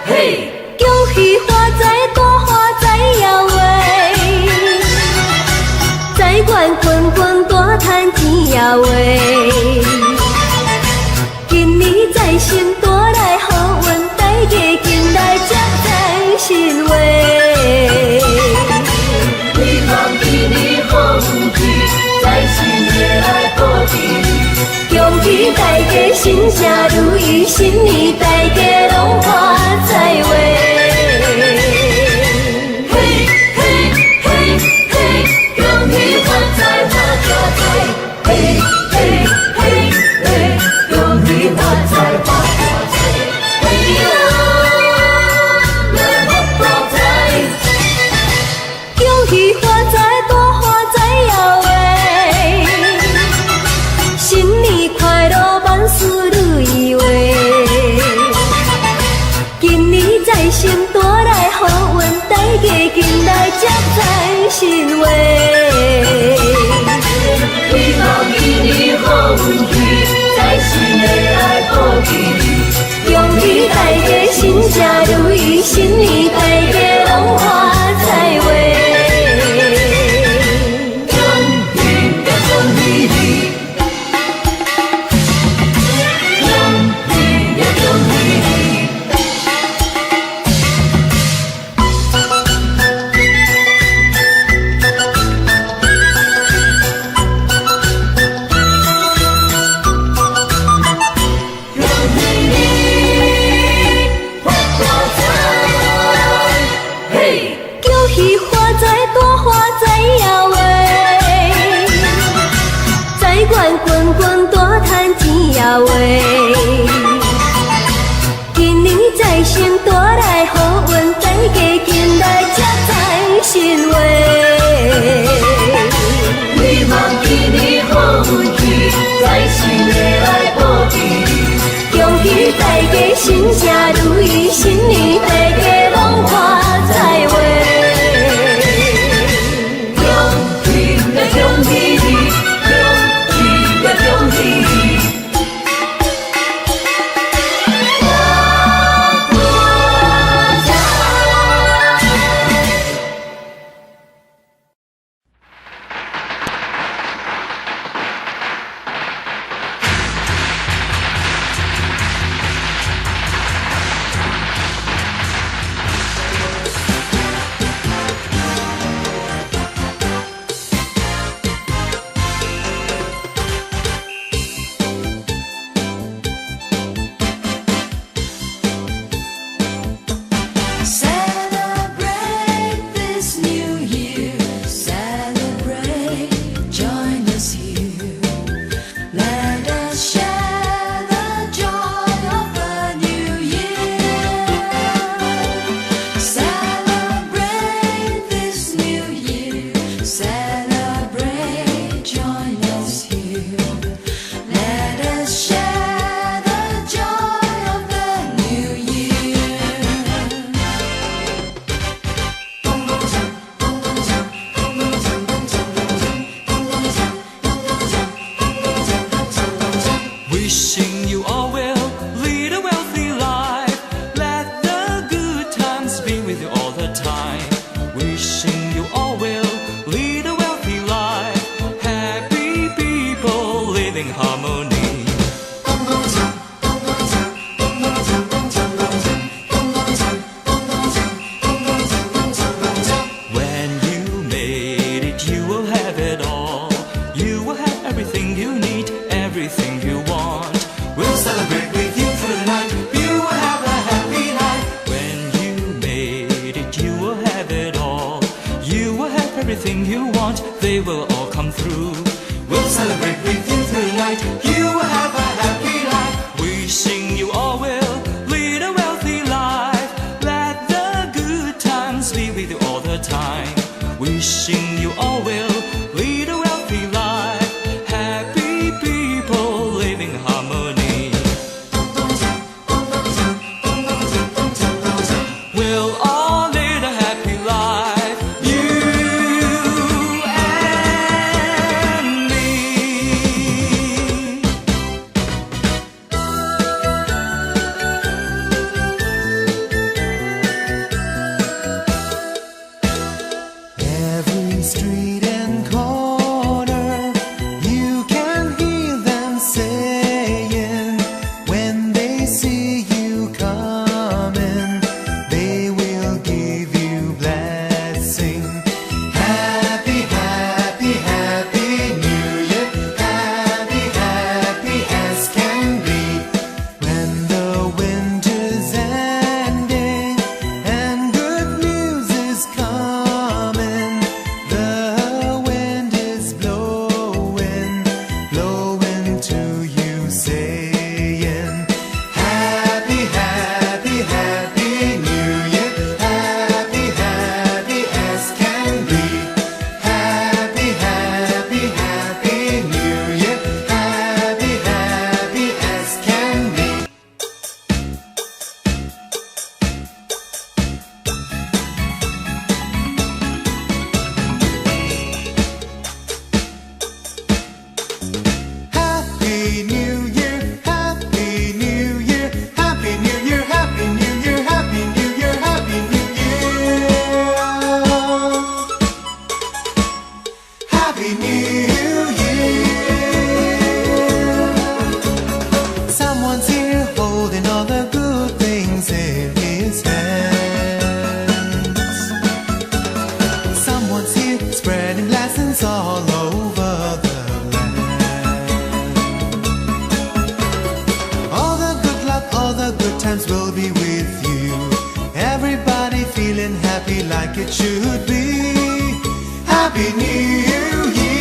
嘿，恭喜发财，大发财呀喂！财源滚滚，大赚钱呀喂！今年财神带来好运，大家紧来接财神话。希望今年好运气，财神会来保庇你。恭喜大家心诚如意，新年大家拢发财话。嘿嘿嘿嘿，恭喜发财发大财！嘿嘿嘿嘿，恭喜发财发大财！嘿呀，来发大财！恭喜发财，大发财呀喂！新年快乐，万事如意话。今年财神带来好运，大家紧来接财神话。希望今年好运气，财神会来保庇你。恭喜大家心诚如意，新年大家拢发财话。恭喜呀恭喜你！滚滚大赚钱呀喂！今年财神带来好运，大家紧来接财神话。希望今年好运气，财神会来保庇你。恭喜大家心诚如意，新年大家拢发财话。恭喜呀恭喜你！恭喜你！发财！Everything you want, they will all come through. We'll celebrate with you tonight. You will have a happy life. Wishing you all will lead a wealthy life. Let the good times be with you all the time. Wishing you all will lead a wealthy life. Happy people live in harmony. We'll all lead a happy life. You and feeling happy like it should be. Happy New Year.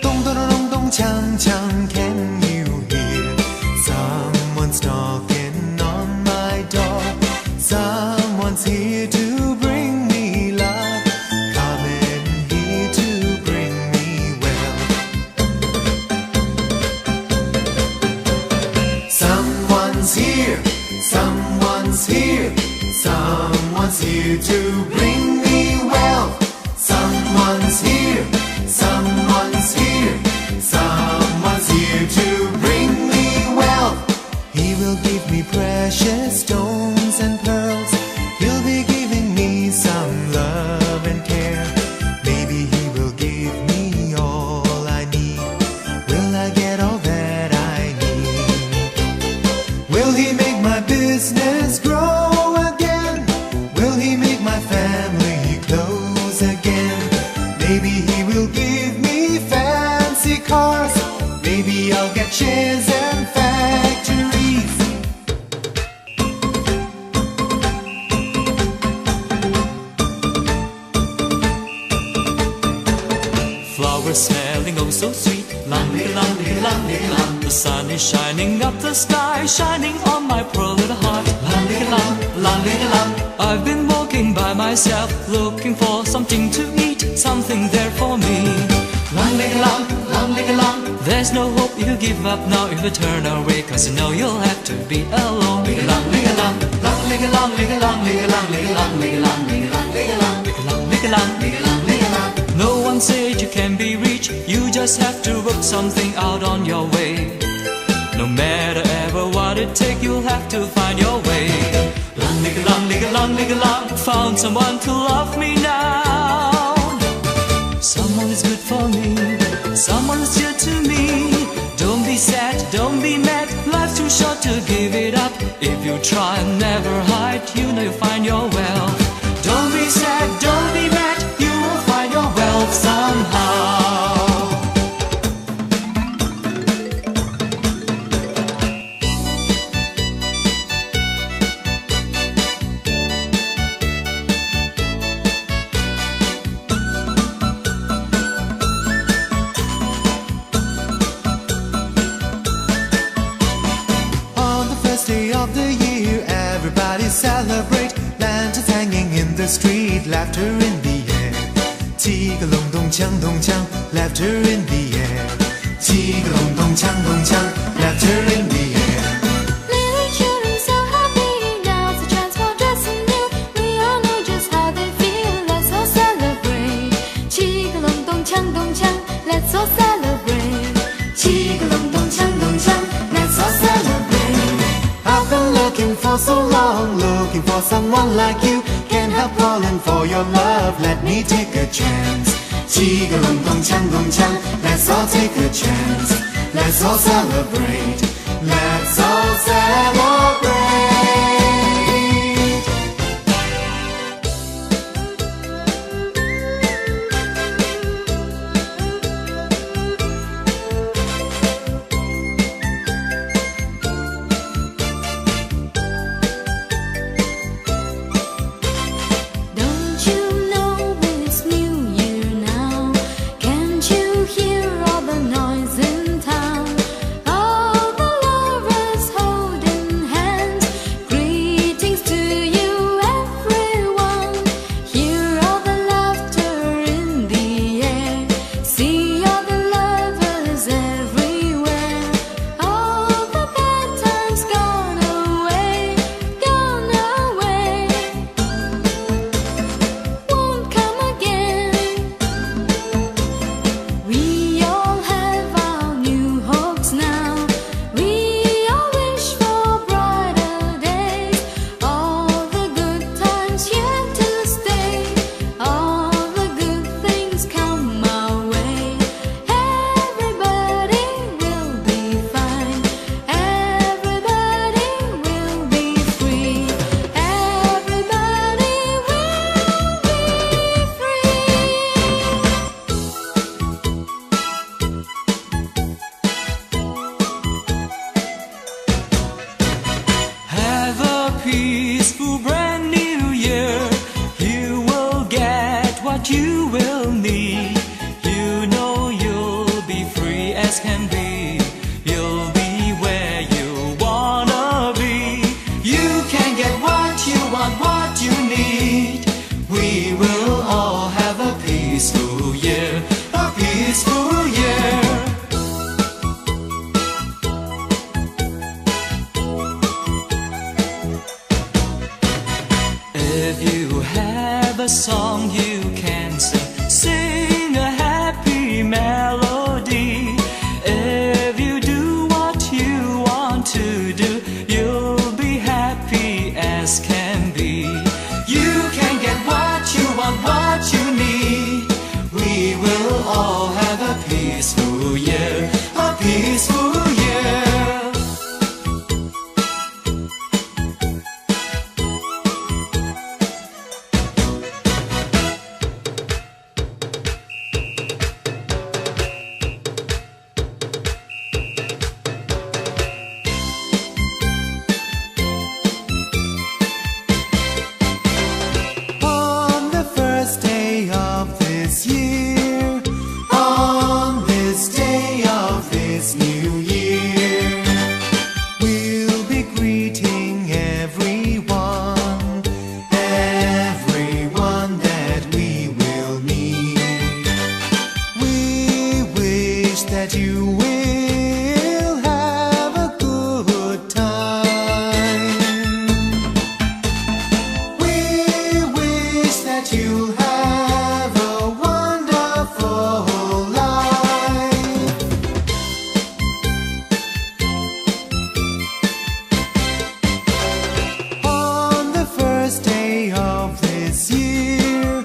咚咚咚咚咚锵锵 Can you hear someone's knocking on my door? Someone's here to bring me love, coming here to bring me well. Someone's here, someone's here, someone's here to bring me well. Someone's here, someone's here, someone's here to bring me wealth. He will give me precious stones and pearls. He'll be giving me some love and care. Maybe he will give me all I need. Will I get all that I need? Will he make my business grow again? Will he make my family close again? Maybe he will give me fancy cars. Maybe I'll get shares and factories. Flowers smelling oh so sweet. Lang, lang, lang, lang. The sun is shining up the sky, shining on my poor little heart. Lang, lang, lang, lang. I've been walking by myself, looking for something to eat, something there for me. Lang, lang, lang, lang. There's no hope if you give up now, if you turn away, 'cause you know you'll have to be alone. Lang, lang, lang, lang, lang, lang, lang, lang, lang, lang, lang. No one said you can be rich, you just have to work something out on your way. No matter ever what it takes, you'll have to find your way. Lang, lang, lang, lang, lang. Found someone to love me now. Someone is good for me, someone is dear to me. Don't be sad, don't be mad, life's too short to give it up. If you try and never hide, you know you'll find your wealth. Don't be sad, don't be mad, you will find your wealth somehow. Day of the year, everybody celebrate. Lanterns hanging in the street, laughter in the air. 七个隆咚锵咚锵 laughter in the air. 七个隆咚锵咚锵 laughter in the air. Little children so happy, now's the chance for dressing new. We all know just how they feel, let's all celebrate. 七个隆咚锵咚锵 let's all celebrate. 七个隆咚锵咚锵 let's all celebrate. I've been looking for so long, looking for someone like you. Can't help falling for your love, let me take a chance. 七个隆咚锵咚锵 let's all take a chance. Let's all celebrate, let's all celebrate. Don't you know it's New Year now? Can't you hear all the noise in town? All the lovers holding hands. as can be. You'll be where you wanna be. You can get what you want, what you need. We will all have a peaceful year, a peaceful year. If you have a song you can sing, sing a happy melody. If you do what you want to do, you'll be happy as can be. You can get what you want, what you need. We will all have a peaceful year, a peaceful year. On the first day of this year, on this day of this new year, we'll be greeting everyone, everyone that we will meet. We wish that you will have a good time. We wish that you'll have a wonderful life. On the first day of this year,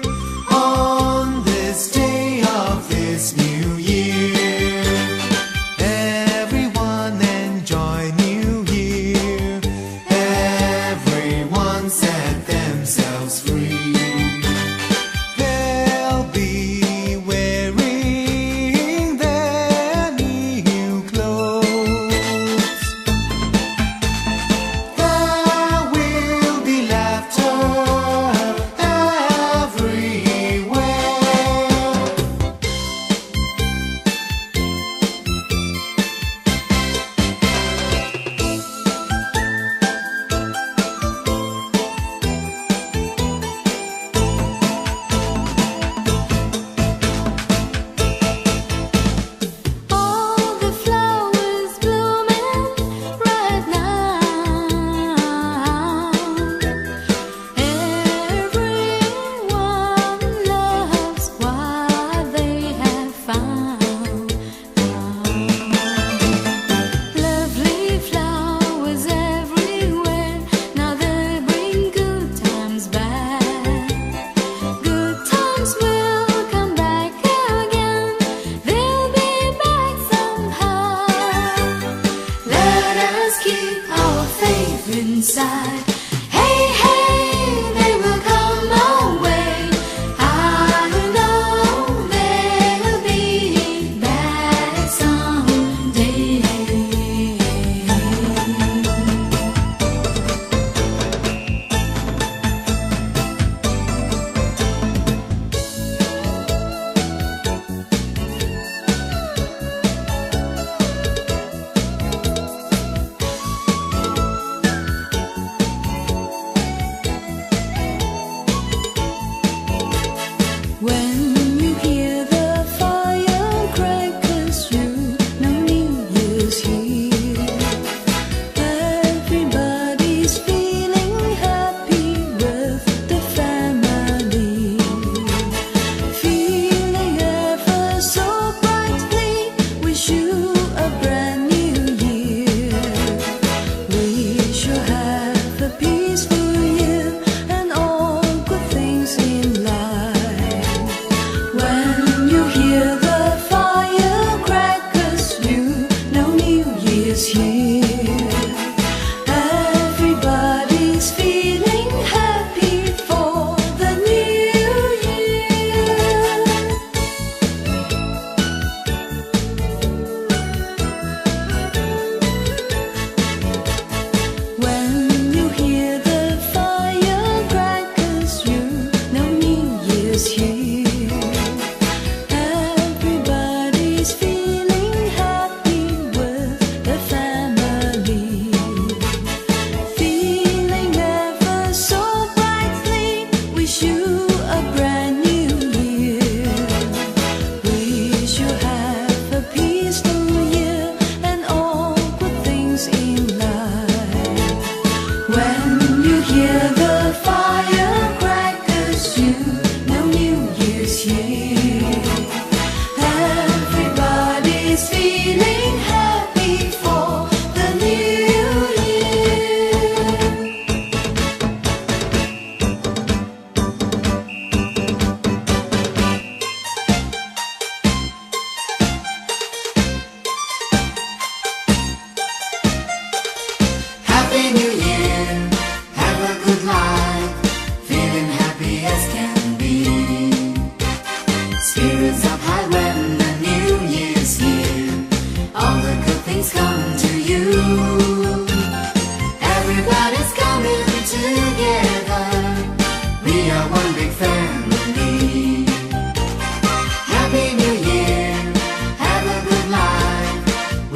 on this day of this new year, everyone enjoy New Year. Everyone set themselves free. They'll be wearing their new clothes. There will be laughter everywhere. All the flowers blooming right now. Everyone loves what they have found. Lovely flowers everywhere. Now they bring good times back. Good times will come back again. They'll be back somehow. Let us keep our faith inside. Hey, hey, they will come our way. I know they'll be back someday.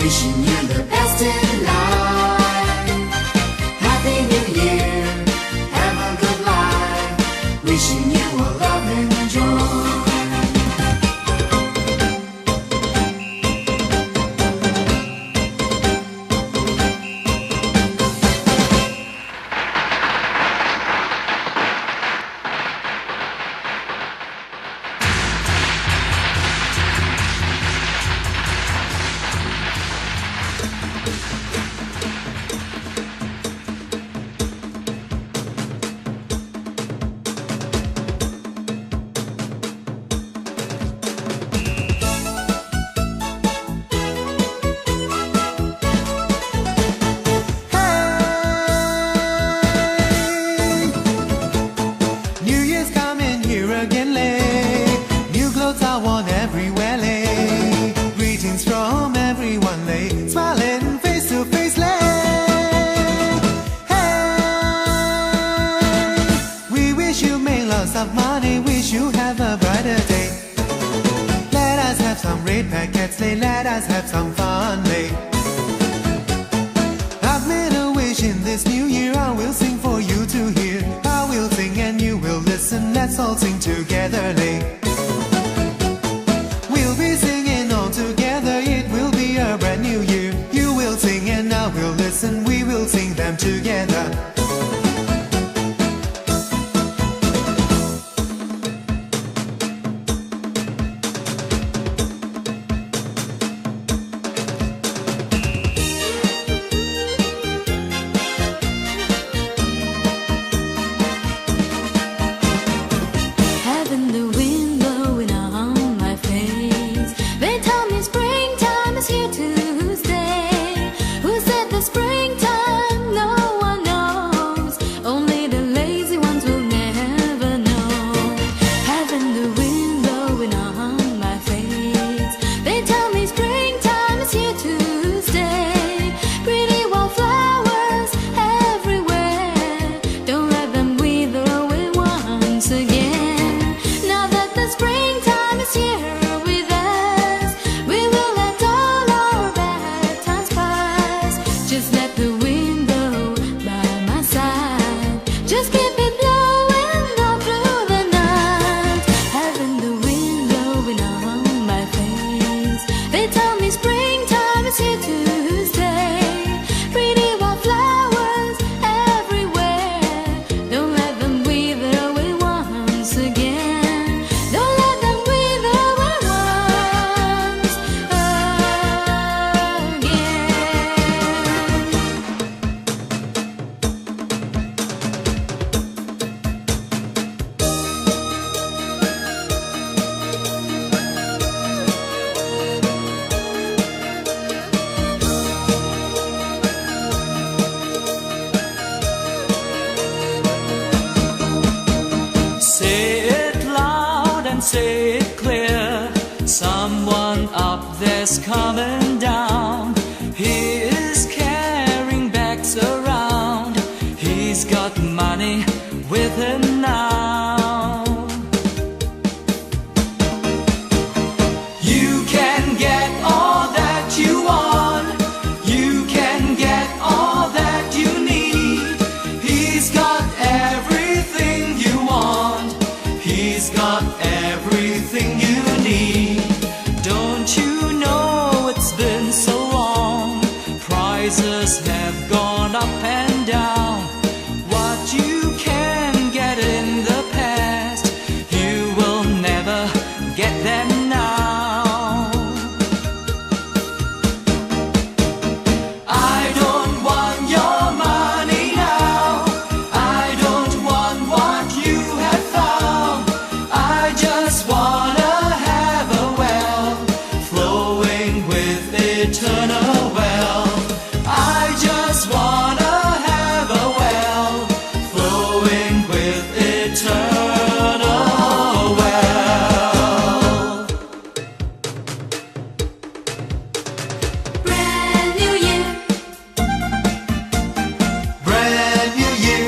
wishing you the best in life. Happy New Year, have a good life, wishing you all love and joy. Of money, wish you have a brighter day. Let us have some red packets, let us have some fun, lay. I've made a wish in this new year, I will sing for you to hear. I will sing and you will listen, let's all sing together, lay. We'll be singing all together, it will be a brand new year. You will sing and I will listen, we will sing them together. Say it clear, someone up there's coming down. He is carrying bags around, he's got money with him now. You can get all that you want, you can get all that you need. He's got everything you want, he's got everything you need. Don't you know it's been so long, prices have gone up and down. What you can get in the past, you will never get them now. I don't want your money now, I don't want what you have found. I just wanna have a well flowing with eternal wealth. I just wanna have a well flowing with eternal wealth. Brand new year, Brand new year,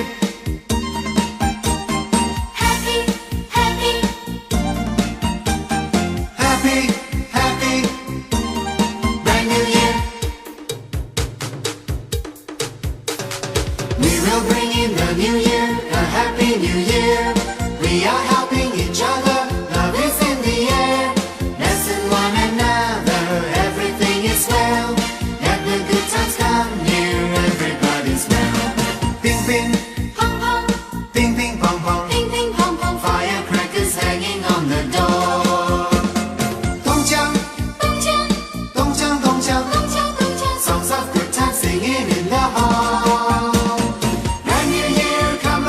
happy, happy, happy, happy, brand new year, We'll bring in the new year, a happy new year. We are helping each other, love is in the air. Blessing one another, everything is well. Let the good times come near, everybody's well. Ping ping, pong pong, ping ping pong pong. ping ping pong pong. Firecrackers hanging on the door. 咚锵，咚锵，咚锵，咚锵。咚锵咚锵。Songs of good times singing in the hall. Brand new year, come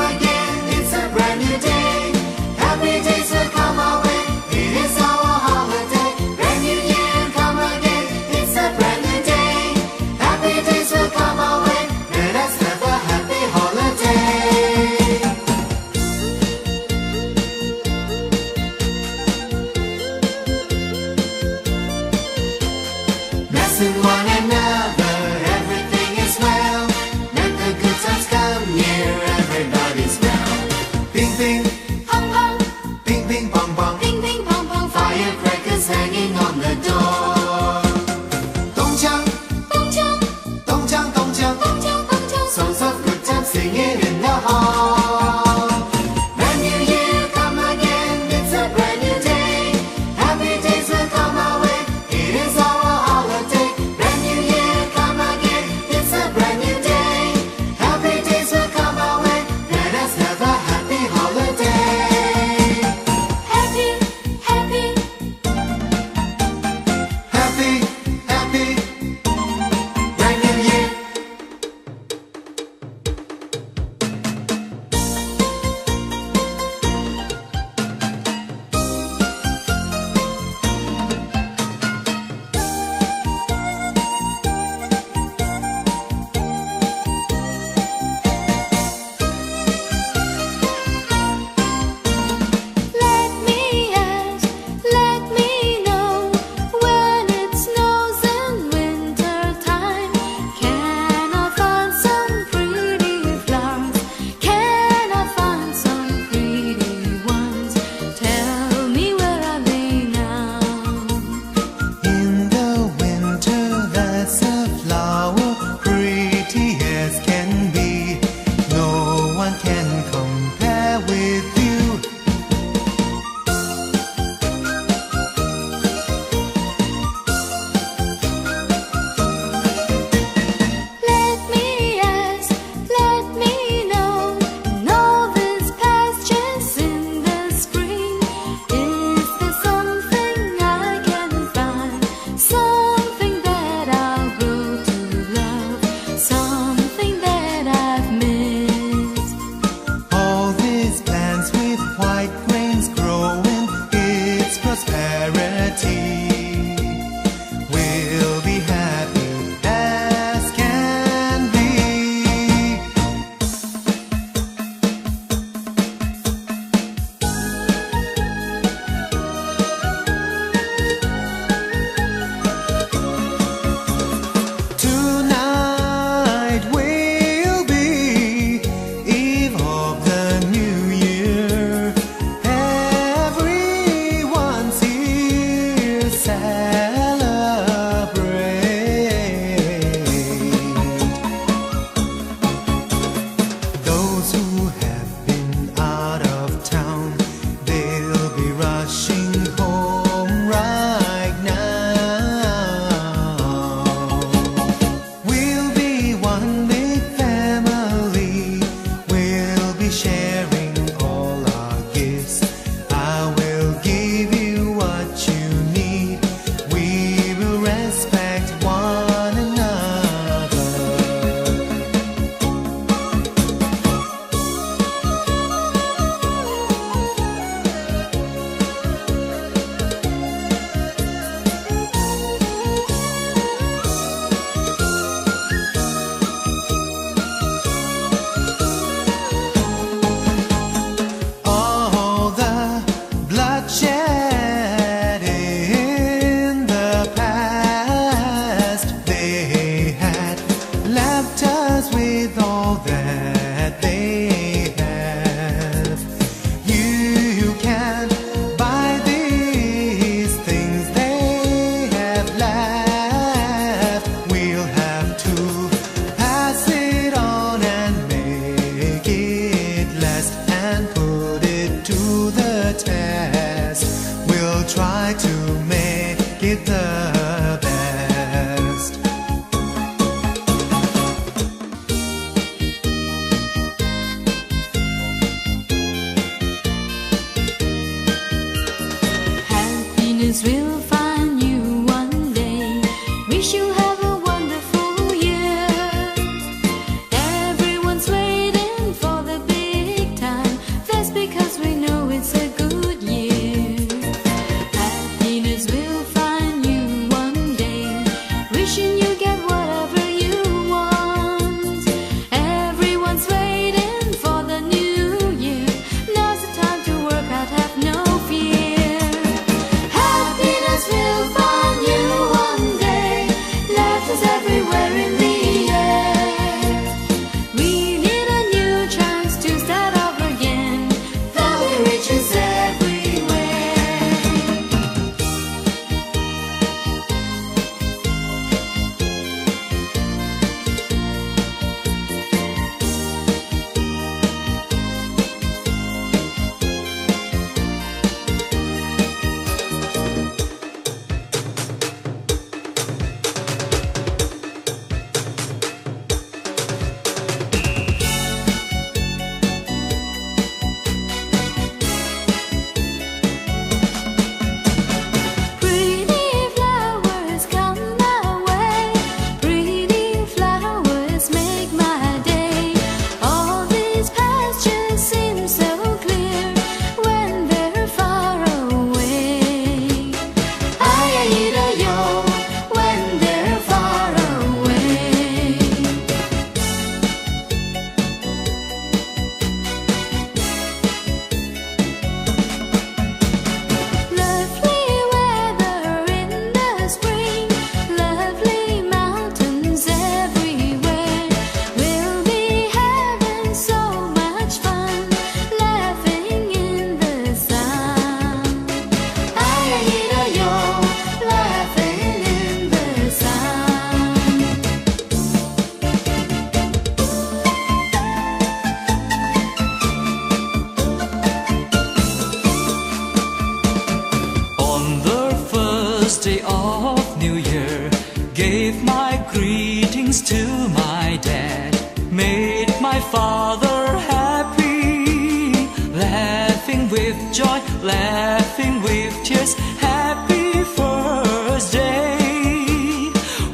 of New Year, gave my greetings to my dad, made my father happy, laughing with joy, laughing with tears, happy first day.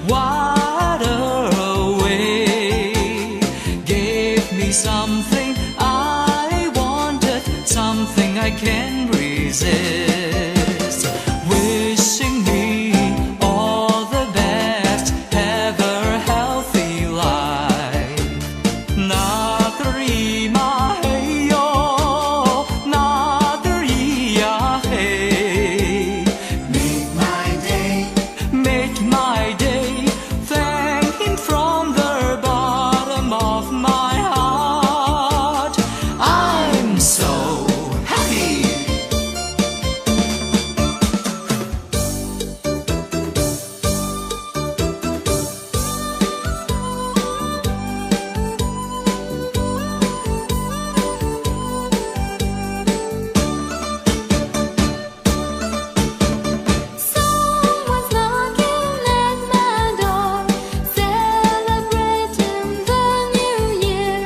What a way, gave me something I wanted, something I can resist, wishing me all the best, have a healthy life. Nadarima hey yo, Nadariyah hey. Make my day, Make my day, thank him from the bottom of my heart. I'm so happy. Someone's knocking at my door, celebrating the new year.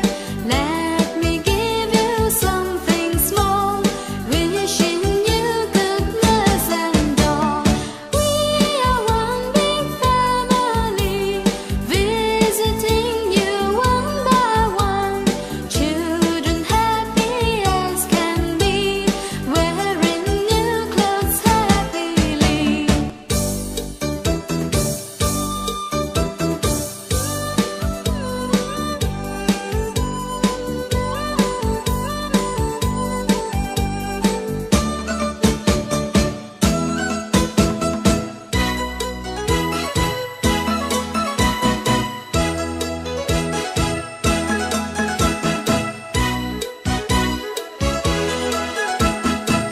Let me give you something small, wishing you goodness and all. We are one big family, visiting you one by one. Children happy as can be, wearing new clothes happily.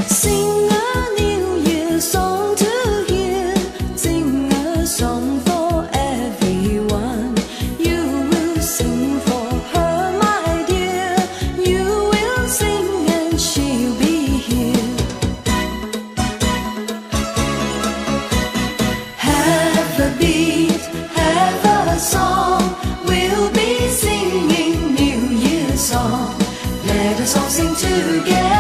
Sing a New Year song to hear, sing a song for everyone. You will sing for her, my dear. You will sing and she'll be here. Have a beat, have a song. We'll be singing New Year song. Let us all sing together.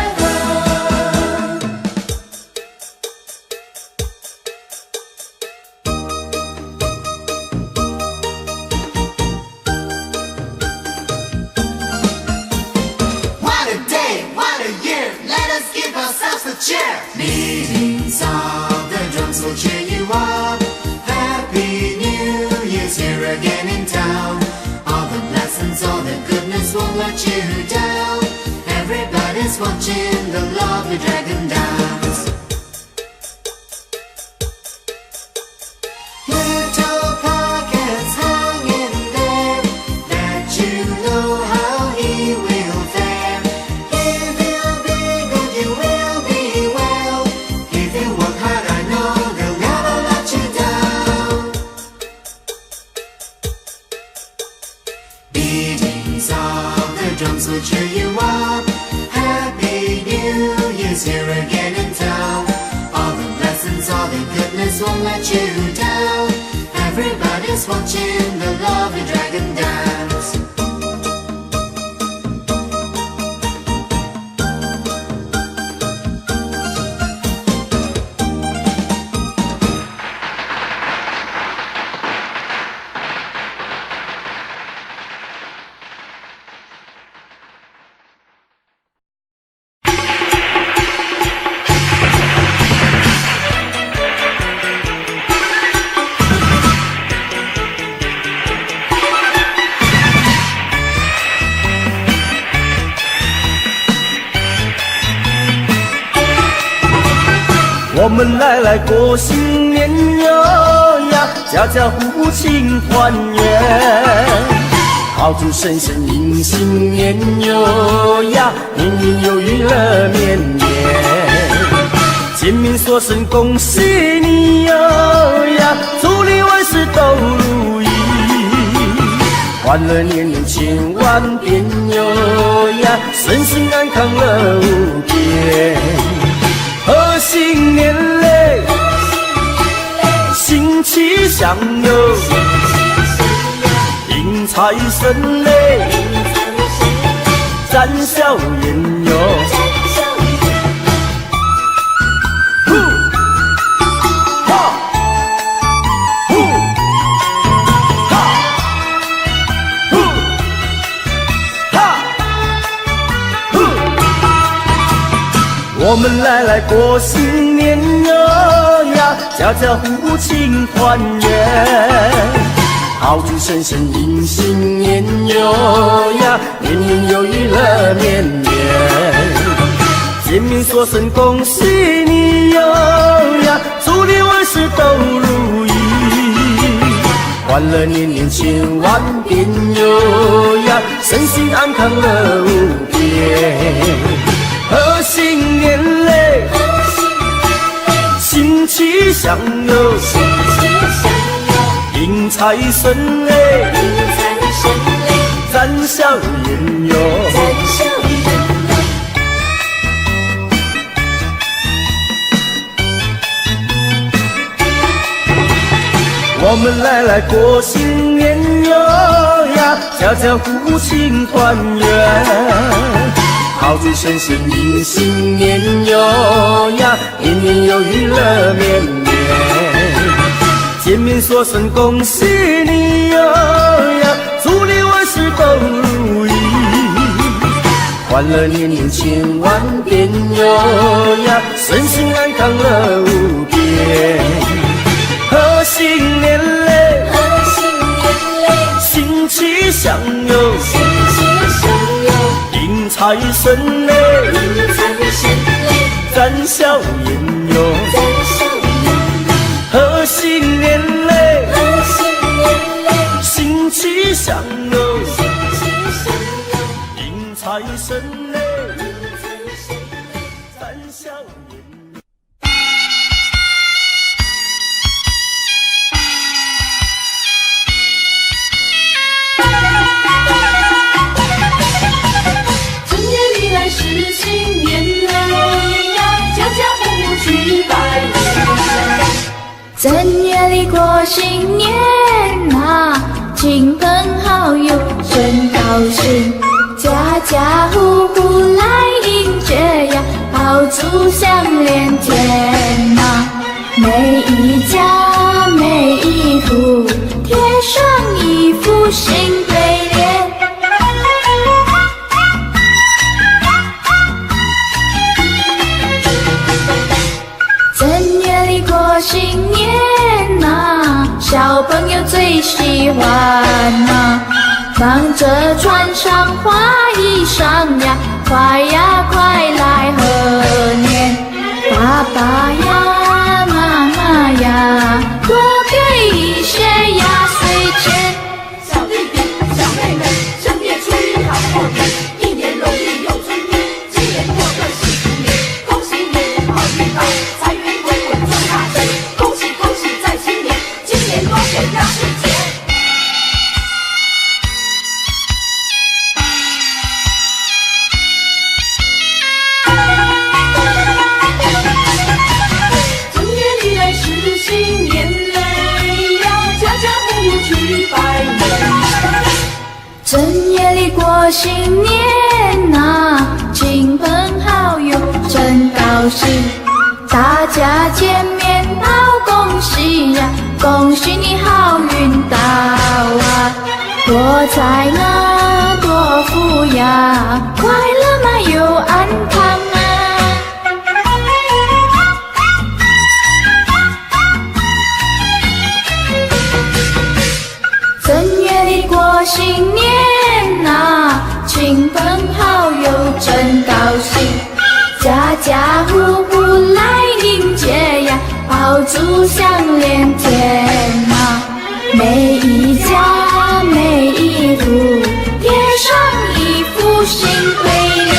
what a day, what a year. Let us give ourselves a cheer. Beatings of the drums will cheer you up. Happy New Year's here again in town. All the blessings, all the goodness won't let you down. Everybody's watching the lovely dragon dance. Little pockets hanging there, let you know how he will fare. If you'll be good, you will be well. If you work hard, I know they'll never let you down. Beatings of the drums will cheer you up. Happy New Year's here again in town. All the blessings, all the goodness won't let you down. Everybody's watching the lovely dragon dance.我们来过新年哟呀，家家户户庆团圆，炮竹声声迎新年哟呀，年年有余乐绵绵。见面说声恭喜你哟呀，祝你万事都如意，欢乐年年千万遍哟呀，身心安康乐无边。贺新年嘞，新气相拥，迎财神嘞，展笑颜容。我们来过新年哟呀，家家户户庆团圆，炮竹声声迎新年哟呀，年年有余乐绵绵，见面说声恭喜你哟呀，祝你万事都如意，欢乐年年千万遍哟呀，身心安康乐无边。贺新年嘞，新气相拥，迎财神嘞，展笑颜容。我们来过新年哟呀，家家户户庆团圆。炮竹声声迎新年哟呀，年年有余乐绵绵，见面说声恭喜你哟呀，祝你万事都如意，欢乐年年千万遍哟呀，身心安康乐无边。贺新年嘞，新气相拥，迎财神嘞，展笑颜容。贺新年嘞，新气相拥，迎财神嘞，展笑颜容。是新年嘞呀，家家户户去拜年。正月里过新年啊，亲朋好友真高兴，家家户户来迎接呀，炮竹响连天呐，每一家每一户贴上一副新对联。新年呐，小朋友最喜欢呐，忙着穿上花衣裳呀，快呀快来贺年，爸爸呀妈妈呀，多给一些压岁钱。小弟弟小妹妹，正月初一好过年，一年容易又春天，今年过个喜福年，恭喜你好运到，财源滚滚赚大钱，恭喜恭喜在新年，今年多给压岁钱。正月里来是新年嘞呀，家家户户去拜年。正月里过新年呐，亲朋好友真高兴，大家见面道恭喜呀，恭喜你好运到啊，多财呢多福呀，快乐嘛又安康啊。正月里过新年呐，亲朋好友真高兴，家家户户来迎接呀，炮竹响连天呐，每一家每一户贴上一副新对联。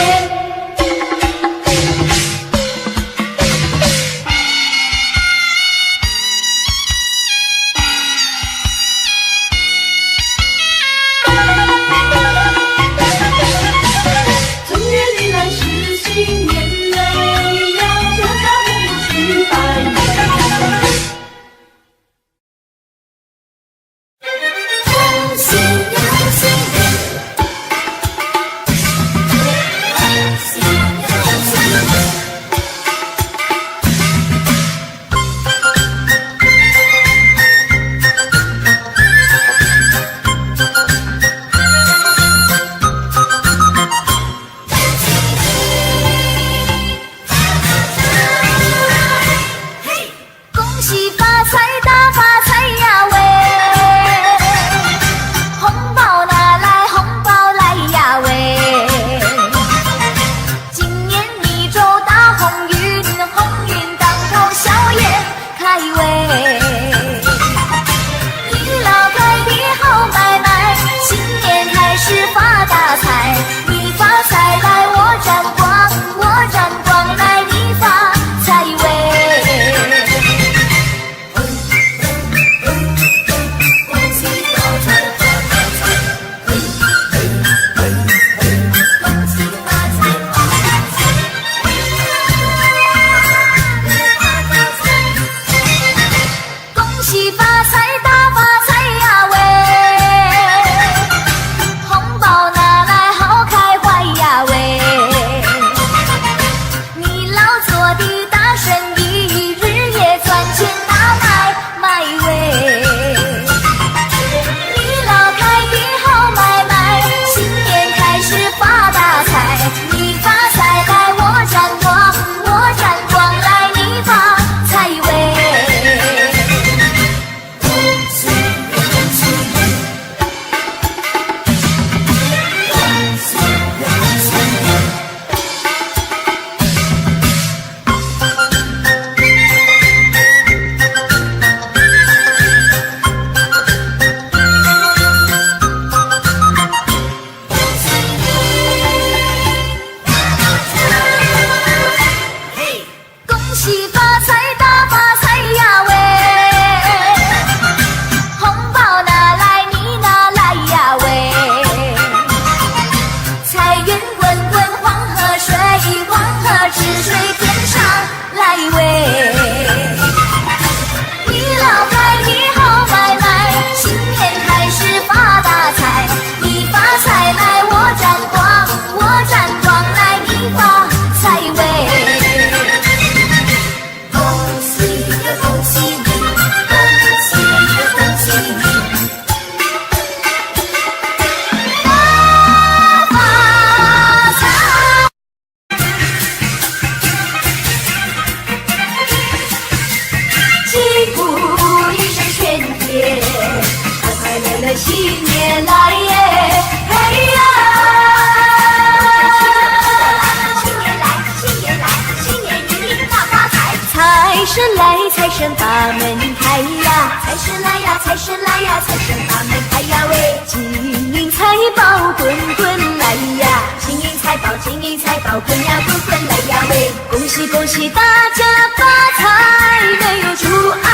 新年来耶，嘿呀！新年来，新年来，新年一定大发财。财神来，财神把门开呀！财神来呀，财神来呀，财神把门开呀喂！金银财宝滚滚来呀！金银财宝，金银财宝滚呀滚滚来呀喂！恭喜恭喜大家发财，没有阻碍。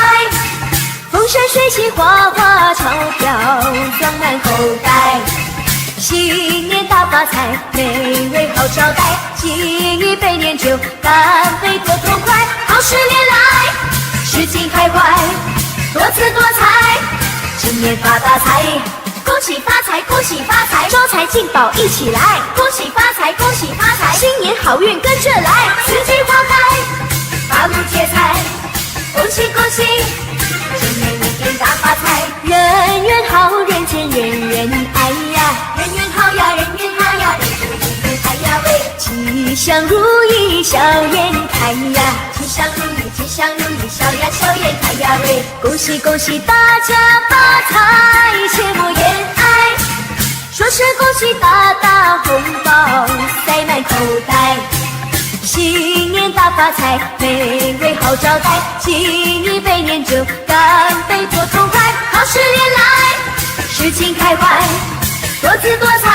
风生水起，花花钞票装满口袋。新年大发财，美味好招待。敬一杯年酒，干杯多痛快。好事连来，事情开怀，多姿多彩。今年发大财，恭喜发财，恭喜发财。招财进宝一起来，恭喜发财，恭喜发财。新年好运跟着来，四季花开，八路接财。恭喜恭喜！今年一定大发财，人缘好，人见人人爱呀，人缘好呀，人缘好呀，人缘好呀喂！吉祥如意，笑颜开呀，吉祥如意，吉祥如意，笑呀笑颜开呀喂！恭喜恭喜大家发财，切莫言哀，说声恭喜，大大红包塞满口袋。新年大发财，美味好招待。敬一杯年酒，干杯多痛快。好事连来，事情开怀，多姿多彩。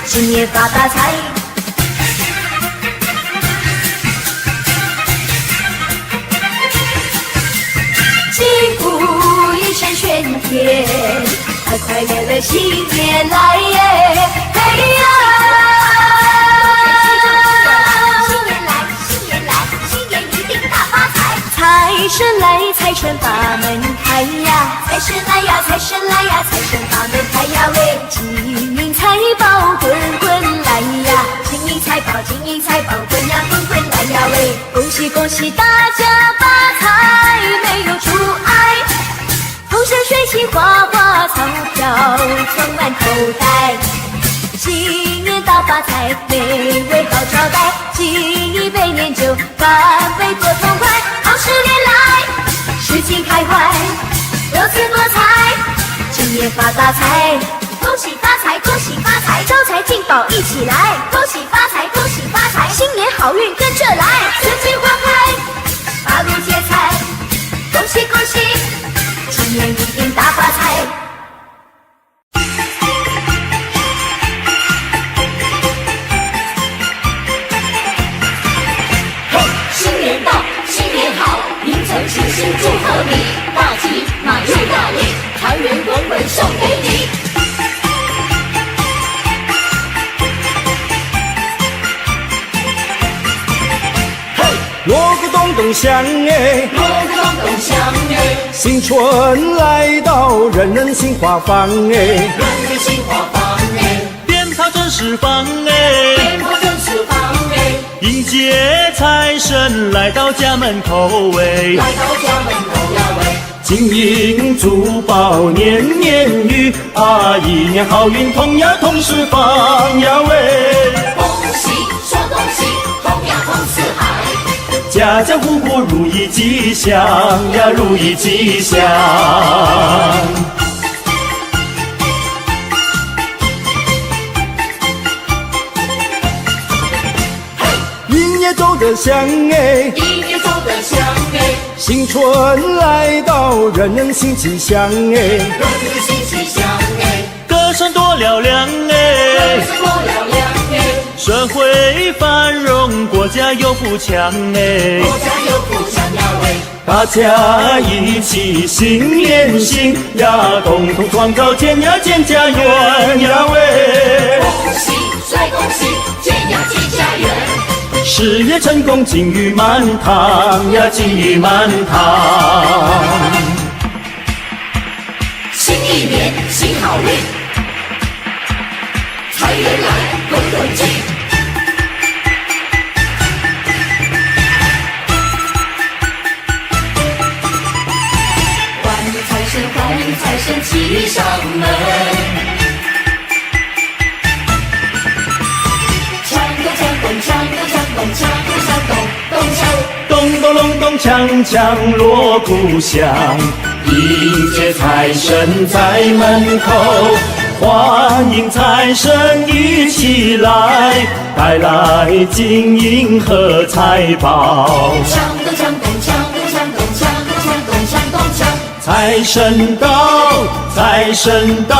新年发大财。幸福一闪全天，快快乐乐新年来耶！嘿呀！财神来，财神把门开呀！财神来呀，财神来呀，财神把门开呀喂！金银财宝滚滚来呀！金银财宝，金银财宝滚呀滚滚来呀喂！恭喜恭喜大家发财，没有阻碍。风生水起，花花钞票装满口袋。新年大发财，美味好招待。敬一杯年酒，干杯多痛快。好事连来，事情开怀，多姿多彩。今年发大财，恭喜发财，恭喜发财。招财进宝一起来，恭喜发财，恭喜发财。新年好运跟着来，四季花开，八路接财。恭喜恭喜，今年一定大发财。庆幸祝贺你，大吉马运大利，财源滚滚送给你。锣鼓咚咚响哎，锣鼓咚咚响哎，新春来到，人人心花放哎，人人心花放哎，鞭炮正释放哎，鞭炮正释放哎，迎接财神来到家门口哎，来到家门口呀喂，金银珠宝年年余啊，一年好运同呀同时放呀喂，恭喜说恭喜，同呀同四海，家家户户如意吉祥呀，如意吉祥。一年走得香哎，一年走得香哎，新春来到，人人心吉祥哎，人人心吉祥哎，歌声多嘹亮哎，歌声多嘹亮哎，社会繁荣，国家有富强哎，国家有富强呀喂，大家一起心连心呀，共同创造建呀建家园呀喂，恭喜再恭喜，建呀建家园，事业成功金玉满堂呀，金玉满堂。新一年新好运，财源来滚滚进。欢迎财神，欢迎财神骑上门，锵咚锵咚锵咚锵咚锵咚锵咚咚锵，咚咚隆咚锵锵锣鼓响，迎接财神在门口，欢迎财神一起来，带来金银和财宝。锵咚锵咚锵咚锵咚锵咚锵咚锵咚锵。财神到，财神到，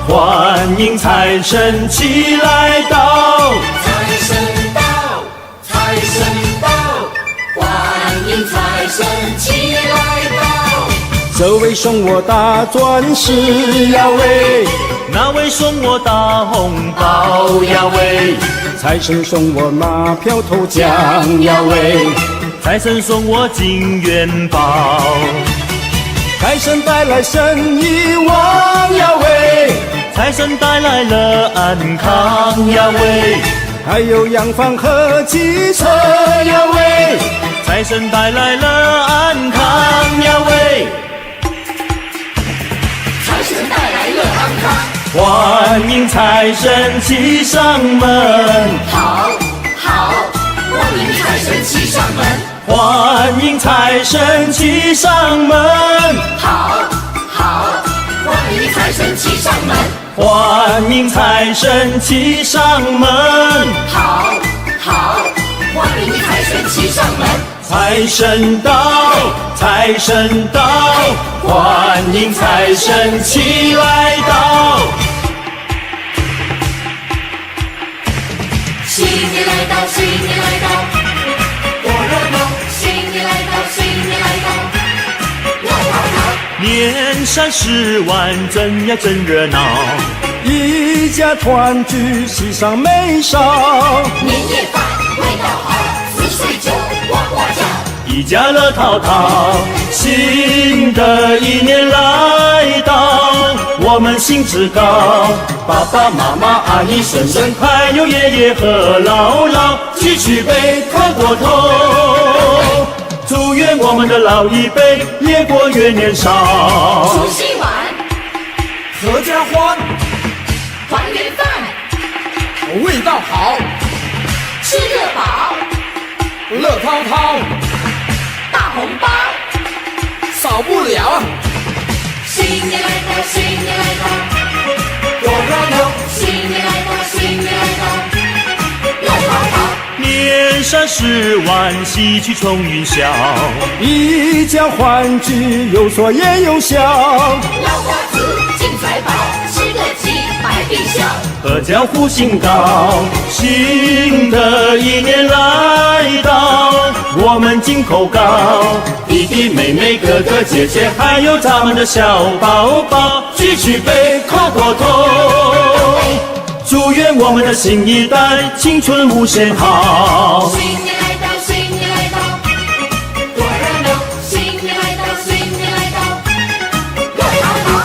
欢迎财神齐来到。财神到，财神到，欢迎财神齐来到。这位送我大钻石呀喂，那位送我大红包呀喂，财神送我马票头奖呀喂，财神送我金元宝。财神带来生意旺呀喂，财神带来了安康呀喂，还有洋房和汽车呀喂，财神带来了安康呀喂，财神带来了安康。欢迎财神骑上门，好，好，欢迎财神骑上门。欢迎财神骑上门，好，好，欢迎财神骑上门。欢迎财神骑上门，好，好，欢迎财神骑上门。财神到，财神到，欢迎财神齐来到。新年来到，新年来到，多热闹！新年来到，新年来到，闹闹闹！年三10晚，真呀真热闹，一家团聚，喜上眉梢。年夜饭味道好，4岁酒呱呱叫。一家乐淘淘，新的一年来到，我们兴致高，爸爸妈妈、阿姨、婶婶，还有爷爷和姥姥，举起杯，磕过头，祝愿我们的老一辈越过越年少。除夕晚，合家欢，团圆饭，味道好，吃得饱，乐滔滔，大红包。少不了。新年来到，新年来到，多热闹！新年来到，新年来到，乐淘淘。年三10晚，喜气冲云霄，一家欢聚，有说也有笑。老瓜子进财宝，吃个鸡百病消。阖家福星高，新的一年来到，我们金口高，弟弟妹妹哥哥姐姐，还有咱们的小宝宝，举起杯，磕过头，祝愿我们的新一代青春无限好。新年来到，新年来到，多热闹！新年来到，新年来到，乐淘淘。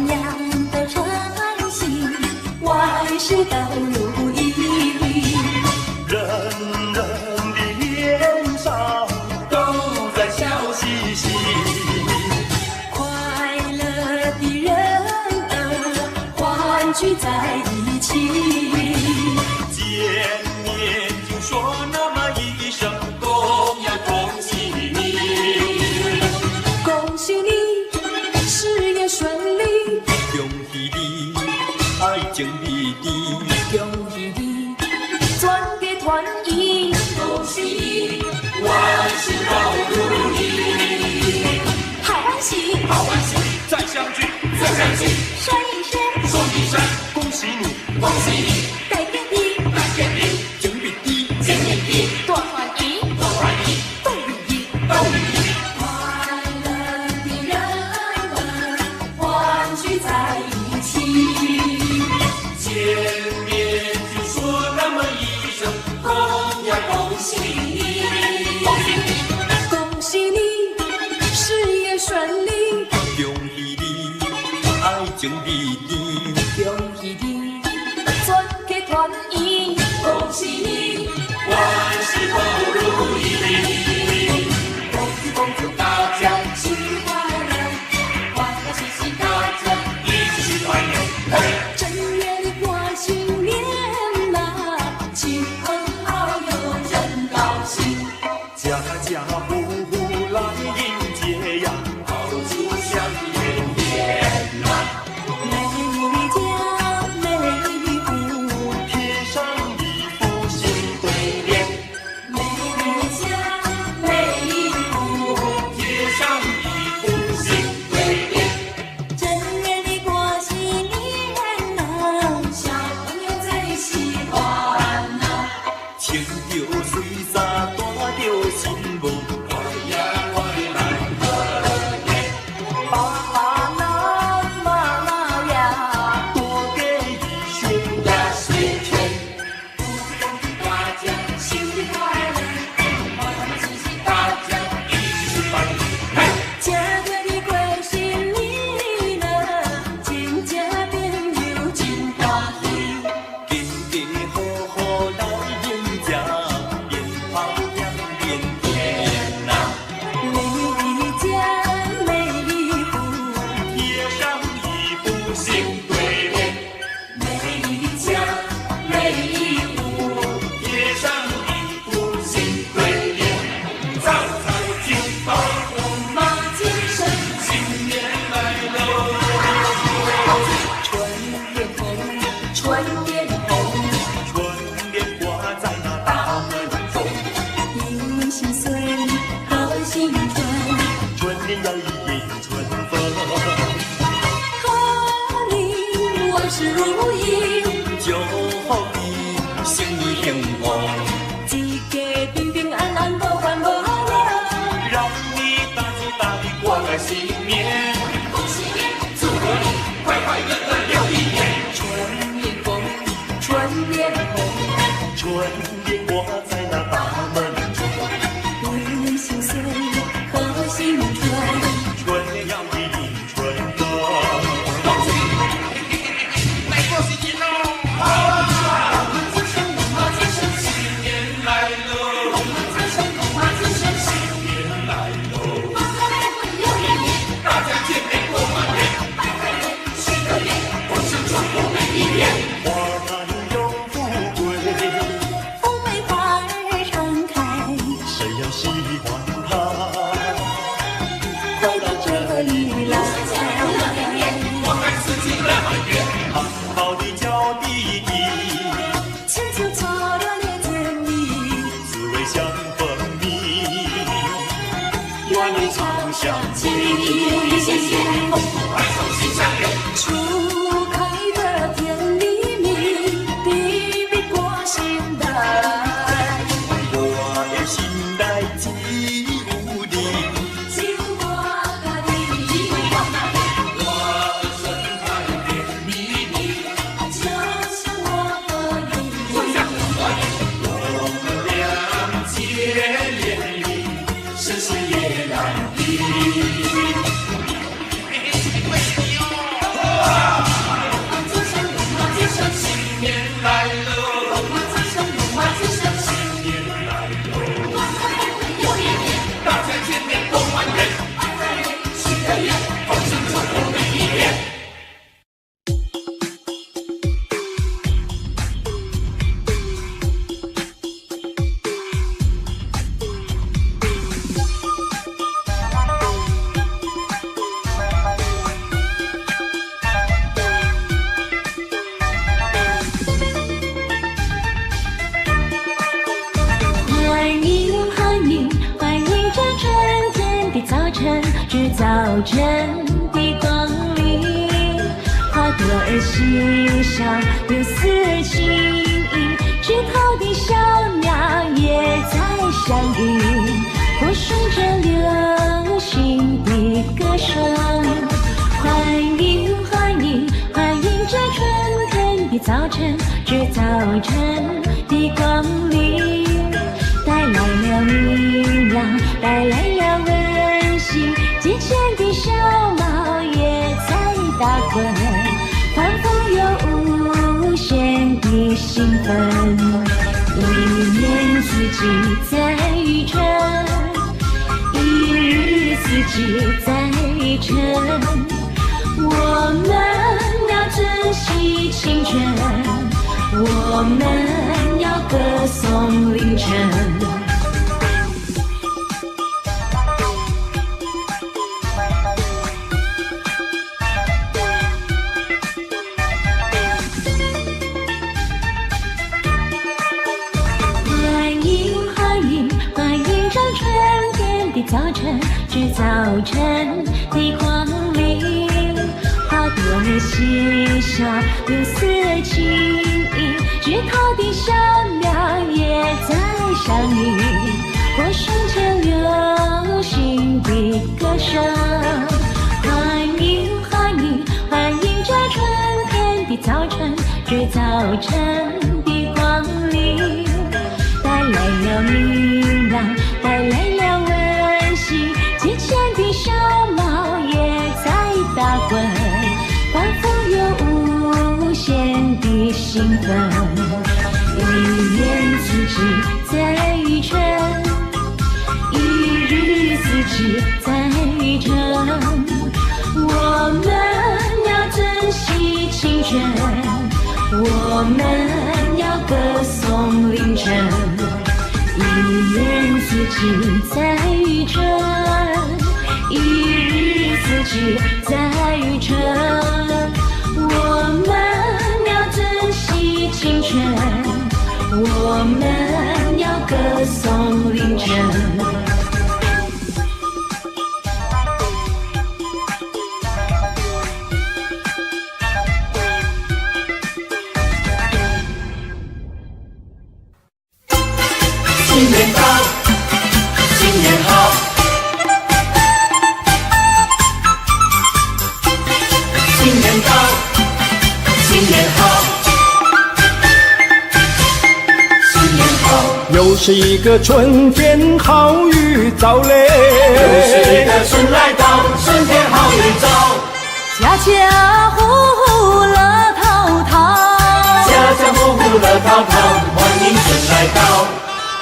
样的诚心，万事都如意。人人的脸上都在笑嘻嘻，快乐的人儿欢聚在一起。见面就说那么一声恭呀恭喜你，恭喜你事业顺利，恭喜你爱情美丽，恭喜你团结团圆，恭喜你，万事都如意。好欢喜，好欢喜，再相聚，再相聚，说一声说一声恭喜你，恭喜你，大吉利，大吉利，情美丽，见面的大欢喜，多欢喜，都如意。都如意。快乐的人儿欢聚在一起，见面就说那么一声恭呀恭喜你，恭喜你，恭喜你事业顺利，恭喜你爱情美丽，恭喜你团结团圆，恭喜你，万事都如意。恭喜恭祝大家新年快乐，欢欢喜喜大家一起团圆。正月里过新年呐，亲朋好友真高兴，家家户户来迎接呀，好处相连连呐。每家每户贴上一副新对联，每家每户贴上一副新对联，正月里过新年呐，小朋友最喜欢呐。穿着水衫，带着新帽，快呀快来贺年，爸妈妈妈呀，多给一些压岁钱。恭喜大家新年快乐，欢欢喜喜大家一起团圆。正月里过新年呐，亲戚朋友真欢喜。家家户户来迎接，鞭炮亮连天呐，每家每户贴上一副新对联，每家每户贴上一副新对联，招财进宝，龙马精神，新年来喽！春联红，春联红，春联挂在那大门中，迎新岁，贺新春，春联要迎春风，贺你万事如意，祝福你生意兴旺，一家平平安安，无烦无恼。让你大吉大利过个新年。恭喜你，祝贺你，快快乐乐又一年。春联红，春联红，春联挂在那大门中，迎新岁，贺新春。春联要迎春风。来过新年喽！龙马精神，龙马精神，新年来喽！龙马精神，龙马精神，新年来喽！发财会又一年，大家见面过满月，拜拜年，许个愿，往生祝福每一年。花坛有富贵，富贵花儿常开，谁要喜欢它？快到这里来。我们自己来满月，好好的叫弟弟，亲情错乱的甜蜜，滋味像蜂蜜，愿你常相新记。鲜，红布还手心相连，初开的田里面，晨的光临，花朵儿欣赏有丝情意，枝头的小鸟也在响应，播送着流行的歌声。欢迎欢迎欢迎这春天的早晨，这早晨的光临，带来了明亮，带来了温馨，节前的小猫也在打滚，仿佛有无限的兴奋。一年四季在春，一日四季在晨，我们要珍惜青春，我们要歌颂凌晨。早晨，这早晨的光临，花朵儿欣赏有丝情意，枝头的小鸟也在响应，播送着流行的歌声。欢迎欢迎欢迎这春天的早晨，这早晨的光临，带来了明亮，带来了温馨，节前的小猫也在打滚，仿佛有无限的兴奋。一年四季在春，一日四季在晨，我们要珍惜青春，我们要歌颂凌晨。一年四季在春，一日四季在晨，我们要珍惜青春，我们要歌颂凌晨。新年到，新年好，新年到，新年好，新年好。又是一个春天好预兆嘞，又是一个春来到，春天好预兆。家家户户乐淘淘，家家户户乐淘淘，欢迎春来到。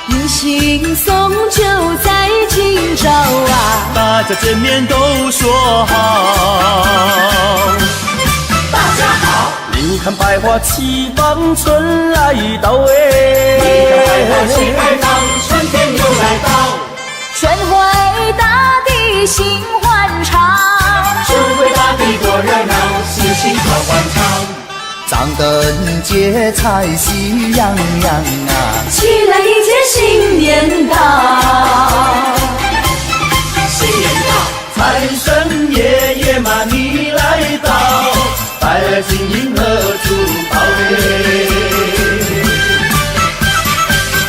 迎新送旧在今朝啊，大家见面都说好。大家好，你看百花齐放，春来到你看百花齐哎。开放，春天又来到。春回大地心欢畅，春回大地多热闹，喜庆好欢唱。张灯结彩喜洋洋啊，起来迎接新年到。新年到，财神爷爷嘛你来到，百姓迎贺祝报嘞。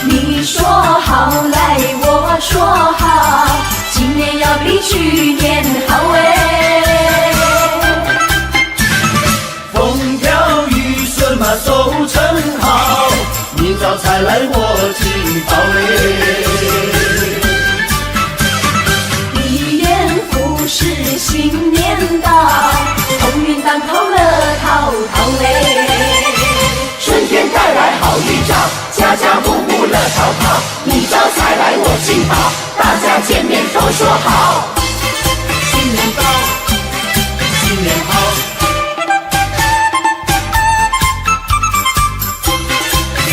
你说好来我说好，今年要比去年好哎。风调雨顺嘛收成好，明早才来我敬报嘞。一言复始新年到，鸿运当头乐淘淘嘞。春天带来好预兆，家家户户乐淘淘。你招财来我进宝，大家见面都说好。新年到，新年好。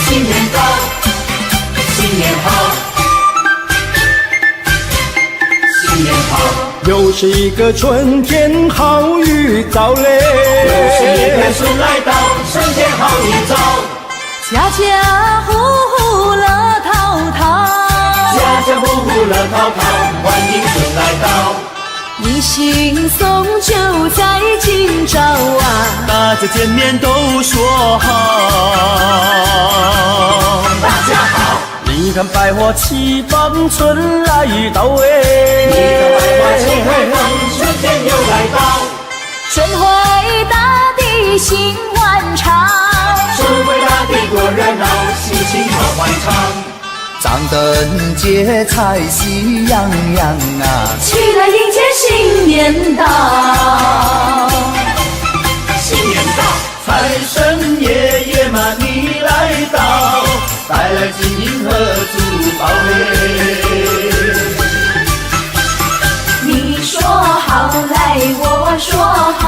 新年到，新年好，新年好。又是一个春天好预兆嘞，又是一个春来到，春天好预兆。家家户户乐淘淘，家家户户乐淘淘，欢迎春来到。一心送就在今朝啊！大家见面都说好。大家好，你看百花齐放，春来到你看百花齐放，春天又来到，春回大地心欢畅，春回大地多热闹，心情好欢畅。张灯结彩喜洋洋啊，起来迎接新年到。新年到，财神爷爷嘛你来到，带来金银和珠宝你说好来，我说好，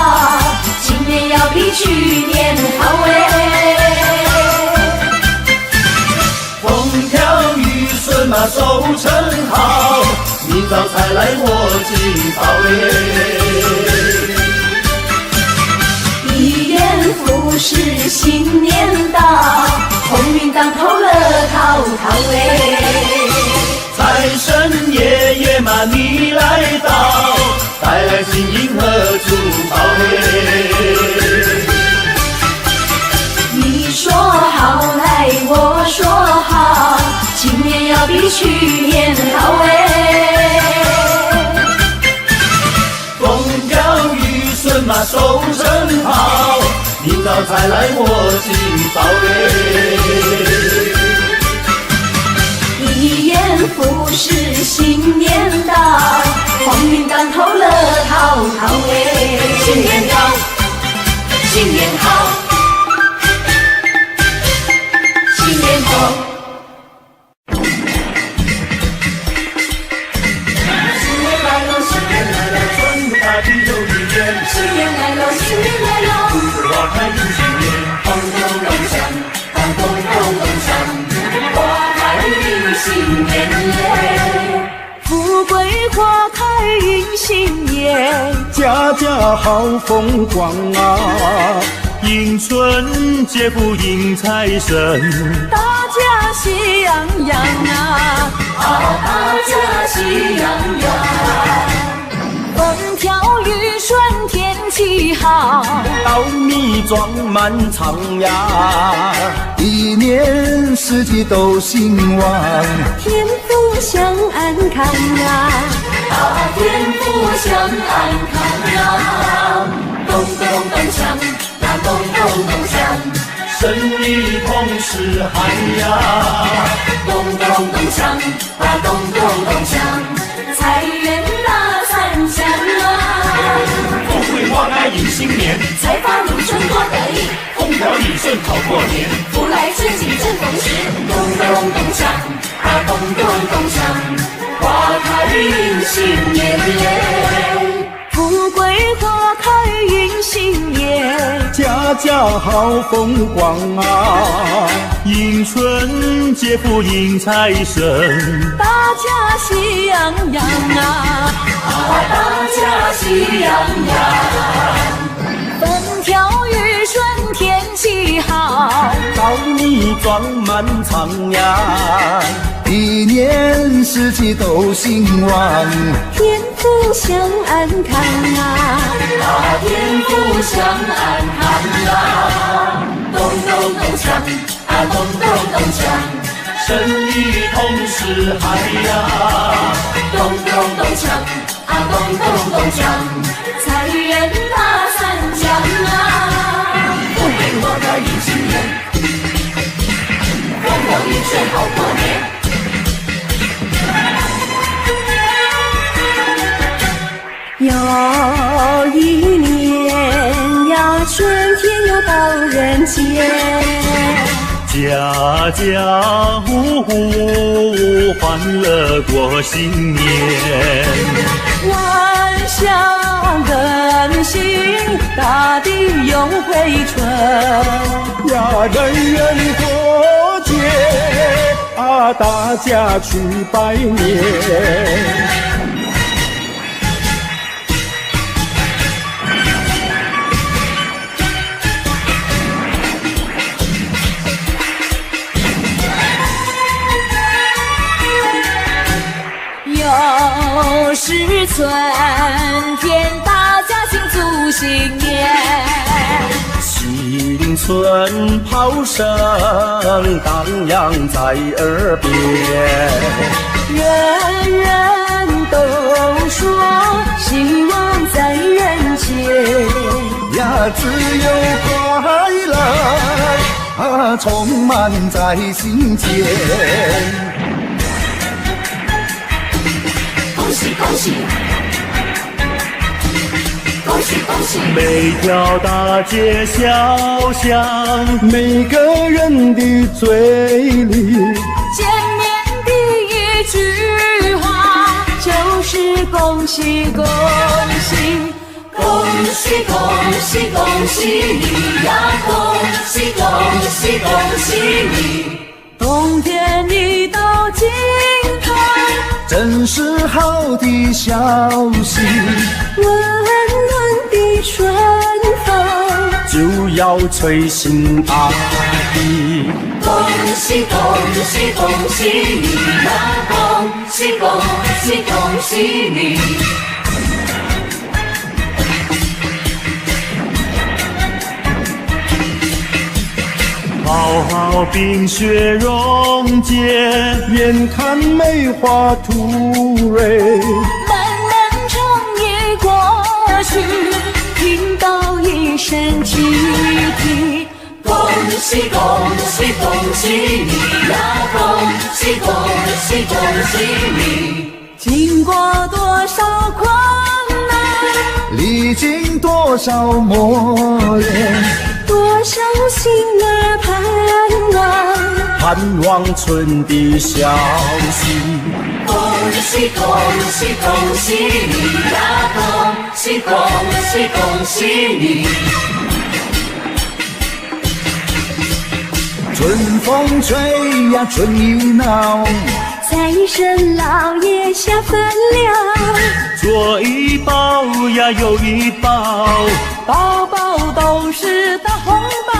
今年要比去年好风调雨顺嘛收成好，明早才来我进宝一元复始新年到，鸿运当头乐淘淘财神爷爷嘛你来到，带来金银和珠宝你说好来，我说好，今年要比去年好风调雨顺嘛收成好，明早才来我进宝一元复始新年到，鸿运当头乐淘淘新年到，新年好，新年好。新年来了，新年来了，春回大地又一年。新年来了，新年来了，栀子花开迎新年，咚咚咚锵，咚咚咚咚锵，花开迎新年耶。富贵花开迎新年，家家好风光啊，迎春接福迎财神，大家喜洋洋啊！大家喜洋洋，风调雨顺天气好，稻米装满仓呀，一年四季都兴旺，天福享安康啊！天福享安康呀，咚咚咚锵，那咚咚咚锵。生意同时嗨呀，咚咚咚锵，啊咚咚咚锵，财源大三江啊！富贵花开迎新年，财发如春多得意，风调雨顺好过年，福来春景正逢时，咚咚咚锵，啊咚咚咚锵，花开迎新年耶。富贵花开迎新年，家家好风光啊，迎春接福迎财神，大家喜洋洋啊！大家喜洋洋，风调雨顺天气好，稻米装满仓呀，一年四季都兴旺，天福享安康啊！天福享安康呀，咚咚咚锵，啊咚咚咚锵，生意同时嗨呀，咚咚咚锵，啊咚咚咚锵，财源大三江啊！富贵花开迎新年，风调雨顺好过年。又一年呀，春天又到人间，家家户户欢乐过新年，万象更新，大地永回春。呀，人人过节啊，大家去拜年。又是春天，大家庆祝新年。新春炮声荡漾在耳边，人人都说希望在人间，呀，自由快乐充满在心间。恭喜恭喜，恭喜恭喜！每条大街小巷，每个人的嘴里，见面第一句话就是恭喜恭喜。恭喜恭喜恭喜你呀！恭喜恭喜恭喜你！冬天一到尽头，真是好的消息，温暖的春风就要吹醒大地。恭喜恭喜恭喜你呀！恭喜恭喜恭喜你！好好冰雪融解，眼看梅花吐蕊。漫漫长夜过去，听到一声集体。恭喜恭喜恭喜你呀！恭喜恭喜恭喜你！经过多少困难，历经多少磨练，多少心儿盼望，盼望春的消息。恭喜恭喜恭喜你呀！恭喜恭喜恭喜你！春风吹呀，春意闹，财神老爷下凡了，左一包呀，右一包，包包都是大红包。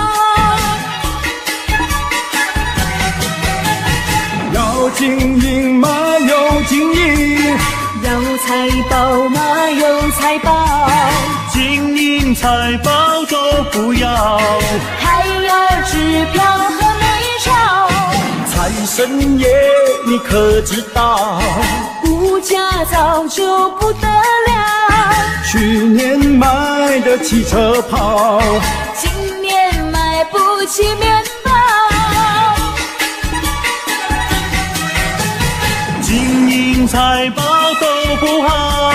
要金银嘛有金银，有财宝嘛有财宝，金银财宝都不要，还有支票和美钞。财神爷你可知道，物价早就不得了，去年买的汽车跑，今年买不起面包。金银财宝都不好，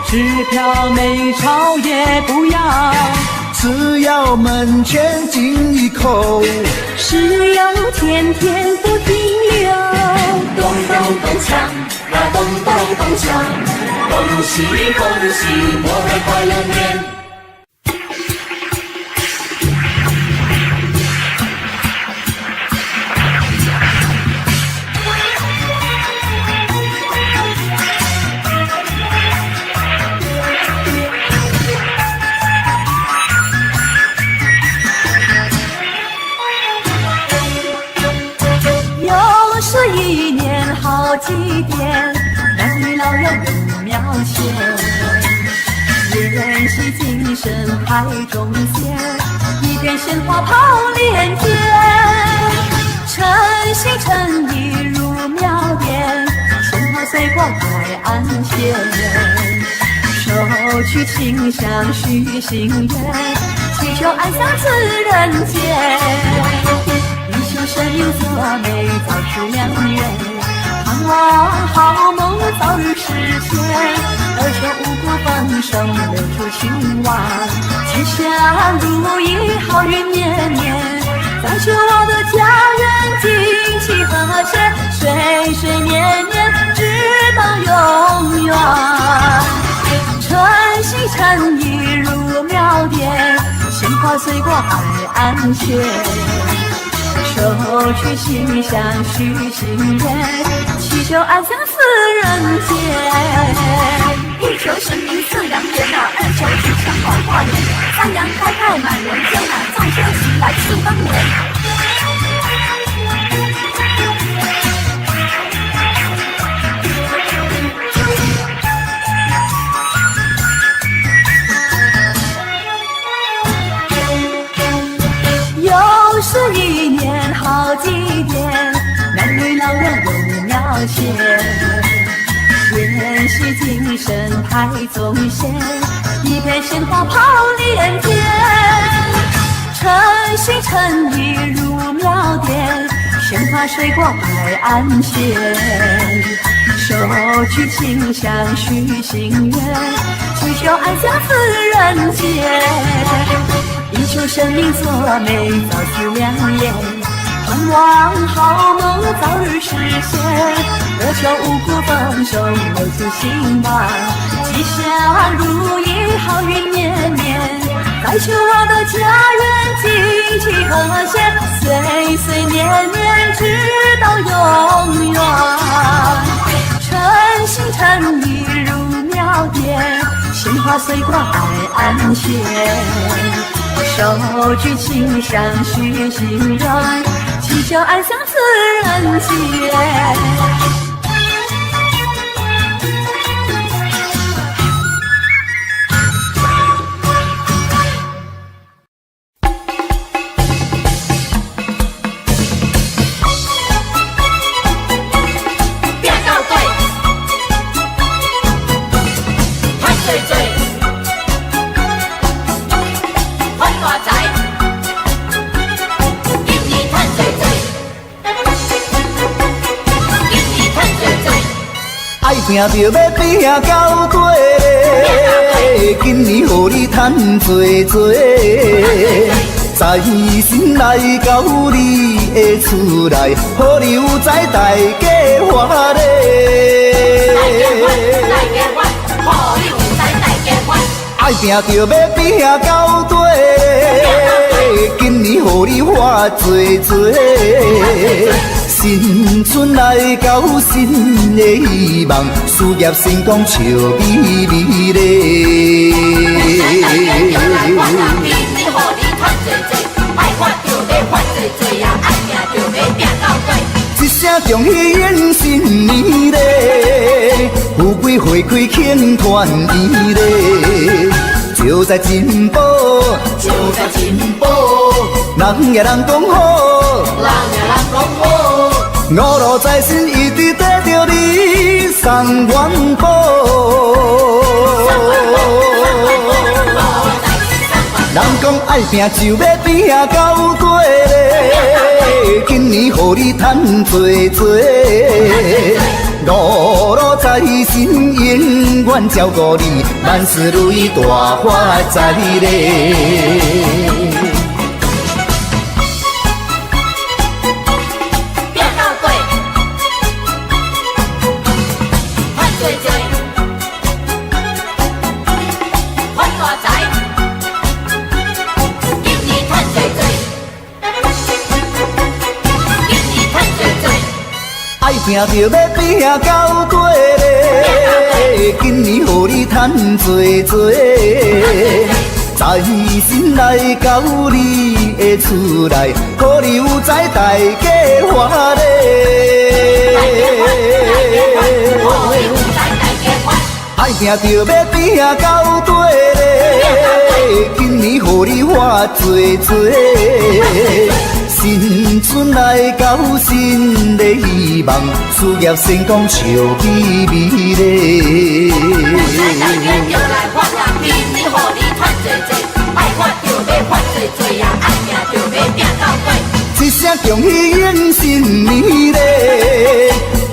支票美钞也不要，只要门前金一口，石油天天不停留。咚咚咚锵呀，咚咚咚锵！恭喜恭喜，我们快乐年！又是一年好几天，男女老幼有苗钱，人是精神海中仙，一片鲜花炮连天。晨曦晨意如妙典，鲜花随过海岸线，手取清香许心愿，祈求安享此人间。生命作美，早是良缘，盼望好梦早日实现。儿孙五谷丰盛，留住兴旺，吉祥如意，好运绵绵。再求我的家人景气和谐，岁岁年年直到永远。晨曦晨意如妙典，鲜花随过海岸线。手取心香许心愿，祈求安享此人间。一求神明赐良缘啊，二求吉祥好化年，三阳开泰满人间啊，众生喜来四方年。线，延续精神太宗贤，一片鲜花抛连天。诚心诚意如妙典，鲜花水果摆安闲。手举清香许心愿，祈求安享此人间。以求生命作美，早思良言，盼望好梦早日实现。我求五谷丰收，留住兴旺，吉祥如意，好运绵绵。再求我的家人金气和谐，岁岁年年直到永远。诚心诚意如妙典，鲜花水果摆安闲。手举清香许心愿，祈求安享此人间。拼着要拼到底，今年予你赚多多，在心内到你的厝内，予你有在大家欢乐。爱拼着要拼到底，今年予你花多多。新春来到，新的希望，事业成功笑眯眯咧。一声恭喜迎新年咧，富贵花开庆团圆咧。就在进步，就在进步，人也人讲好，人也人讲好。五路财神一直跟着你送元宝，人讲爱拼就要拼到底咧，今年予你赚多多。五路财神永远照顾你，万事如意大发财咧。拼着要拼到底咧，今年予你赚多多，在心内到你的厝内，予你有在大家欢乐。爱拼着要拼到底咧，今年予你花多多。新春来到，新的希望，事业成功笑眯眯咧。就来发人面，你予你赚多多，爱发就要发多多呀，爱拼就要拼到底。一声恭喜迎新年咧，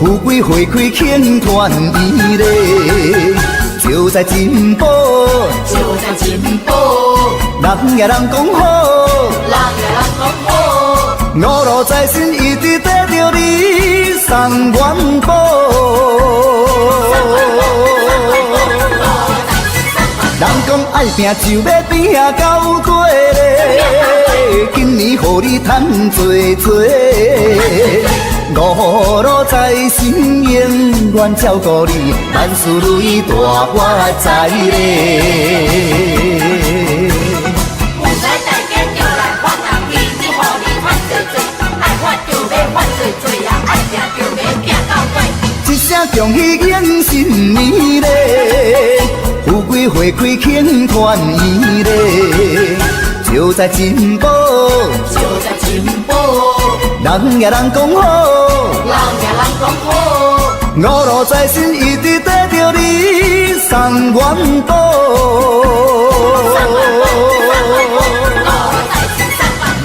富贵花开庆团圆咧。就在进步，就在进步，人也人讲好，人也人讲好。五路财神一直跟着你送元宝，人讲爱拼就要拼到底咧，今年予你赚多多。五路财神永远照顾你，万事如意大发财咧。一声恭喜迎新年咧，富贵花开庆团圆咧。就在进步，就在进步，人也人讲好，人也人讲好。五路财神一直带着你送元宝。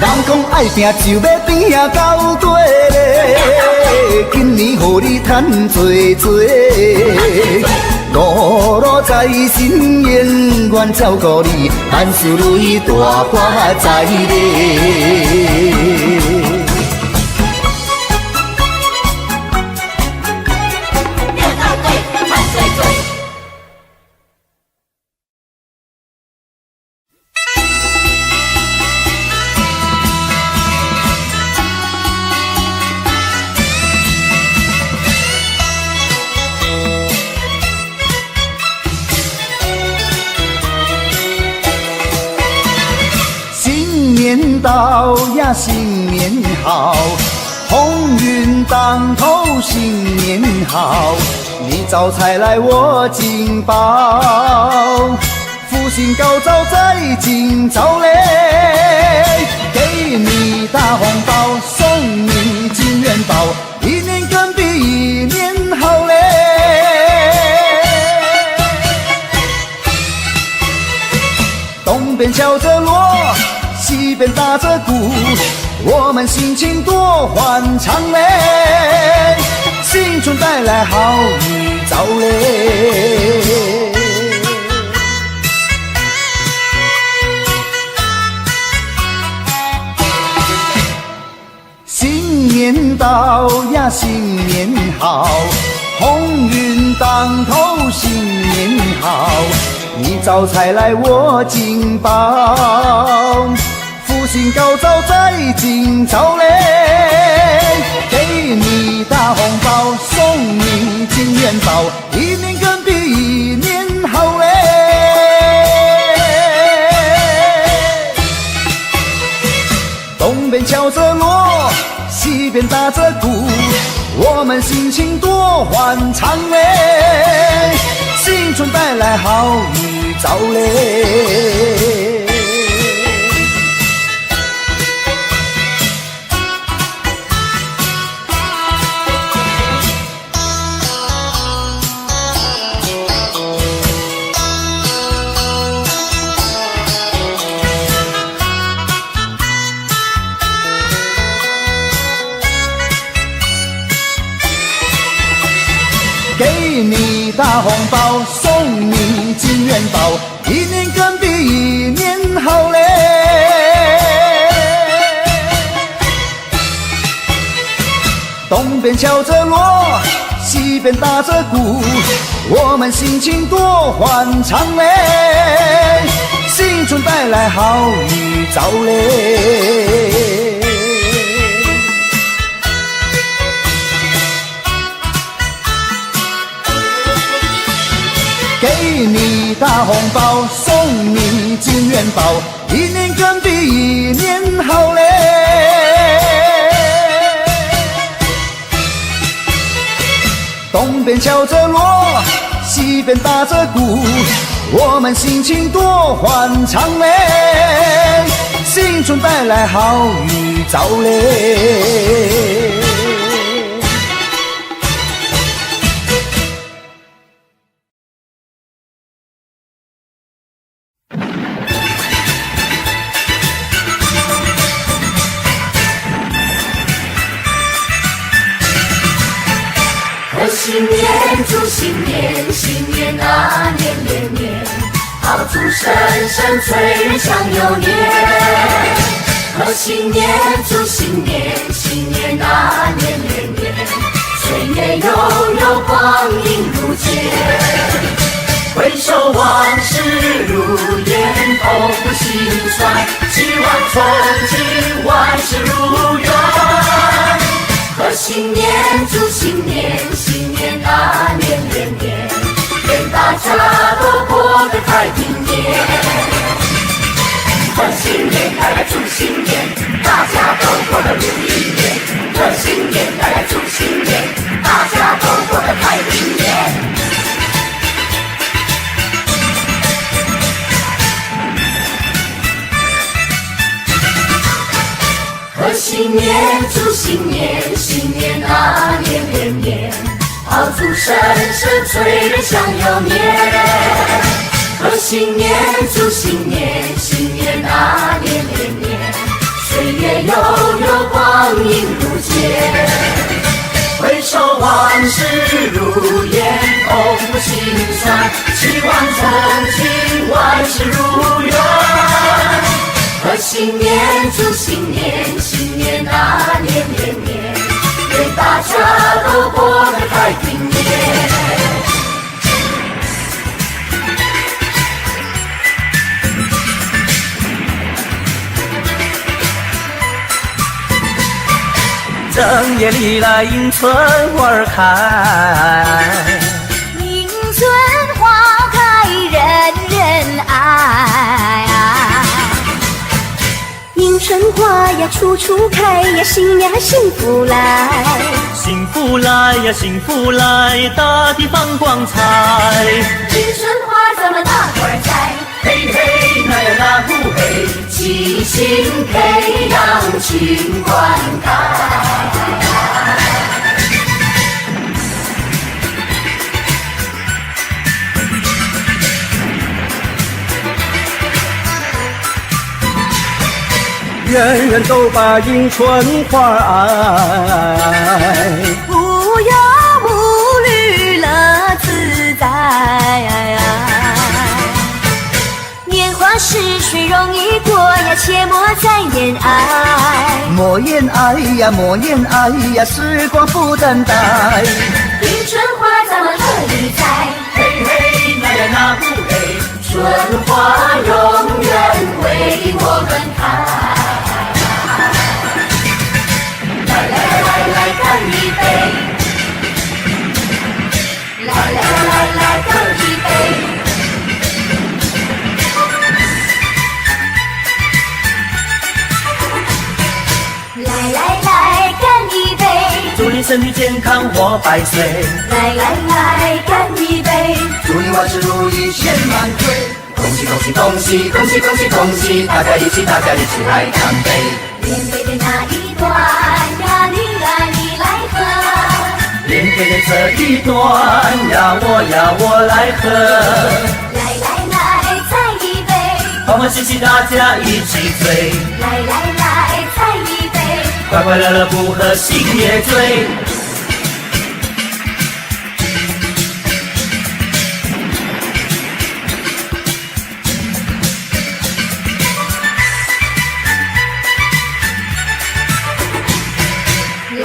人讲爱拼就要拼啊到底咧，今年予你赚多多。五路财神永远照顾你，万事如意大发财咧。新年到呀，新年好，鸿运当头，新年好。你招财来我进宝，福星高照在今朝嘞。给你大红包，送你金元宝，一年更比一年好嘞。东边敲着锣，西边打着鼓，我们心情多欢畅嘞，新春带来好预兆嘞。新年到呀，新年好，鸿运当头，新年好。你招财来我进宝，福星高照在今朝嘞。给你大红包，送你金元宝，一年更比一年好嘞。东边敲着锣，西边打着鼓，我们心情多欢畅嘞，新春带来好预兆嘞。给你大红包，送你金元宝，一年更比一年好嘞。东边敲着锣，西边打着鼓，我们心情多欢畅嘞，新春带来好预兆嘞。给你大红包，送你金元宝，一年更比一年好嘞。东边敲着锣，西边打着鼓，我们心情多欢畅嘞，新春带来好预兆嘞。新年祝新年，新年啊年年年，好祝生生催人想又年。贺新年祝新年，新年啊年年年，岁月悠悠光阴如箭。回首往事如烟，痛不心酸，希望从今万事如愿。贺新年祝新年，新年啊年年年，愿大家都过得太平年。贺新年带来祝新年，大家都过得如意年。贺新年带来祝新年，大家都过得太平年。贺新年祝新年，新年啊年年年，好祝生生岁月享悠年。贺新年，祝新年，新年啊年年年，岁月悠悠，光阴如箭。回首往事如烟，痛不心酸，希望曾经万事如愿。贺新年，祝新年，新年啊年年年，愿大家都过得太平年。正月里来迎春花儿开，迎春花开人人爱。迎春花呀处处开呀，新年幸福来。幸福来呀幸福来，大地放光彩。迎春花咱们大伙儿栽，嘿嘿那呀那呼嘿，齐心培养勤灌溉。人人都把迎春花爱，无忧无虑乐自在。年华逝水容易过呀，切莫再言爱。莫言爱呀莫言爱呀，时光不等待。迎春花咱们乐意栽，嘿嘿那呀那呼嘿，春花永远为我们开。来干一杯！来干一杯！来干一杯！祝你身体健康活百岁。来干一杯！祝你万事如意千万岁！恭喜恭喜恭喜恭喜恭喜恭喜！大家一起来干杯！连杯的那一段呀，你来喝。连杯的这一段呀我来喝。来，再一杯。欢欢喜喜大家一起醉。来，再一杯。快快乐乐不喝心也醉。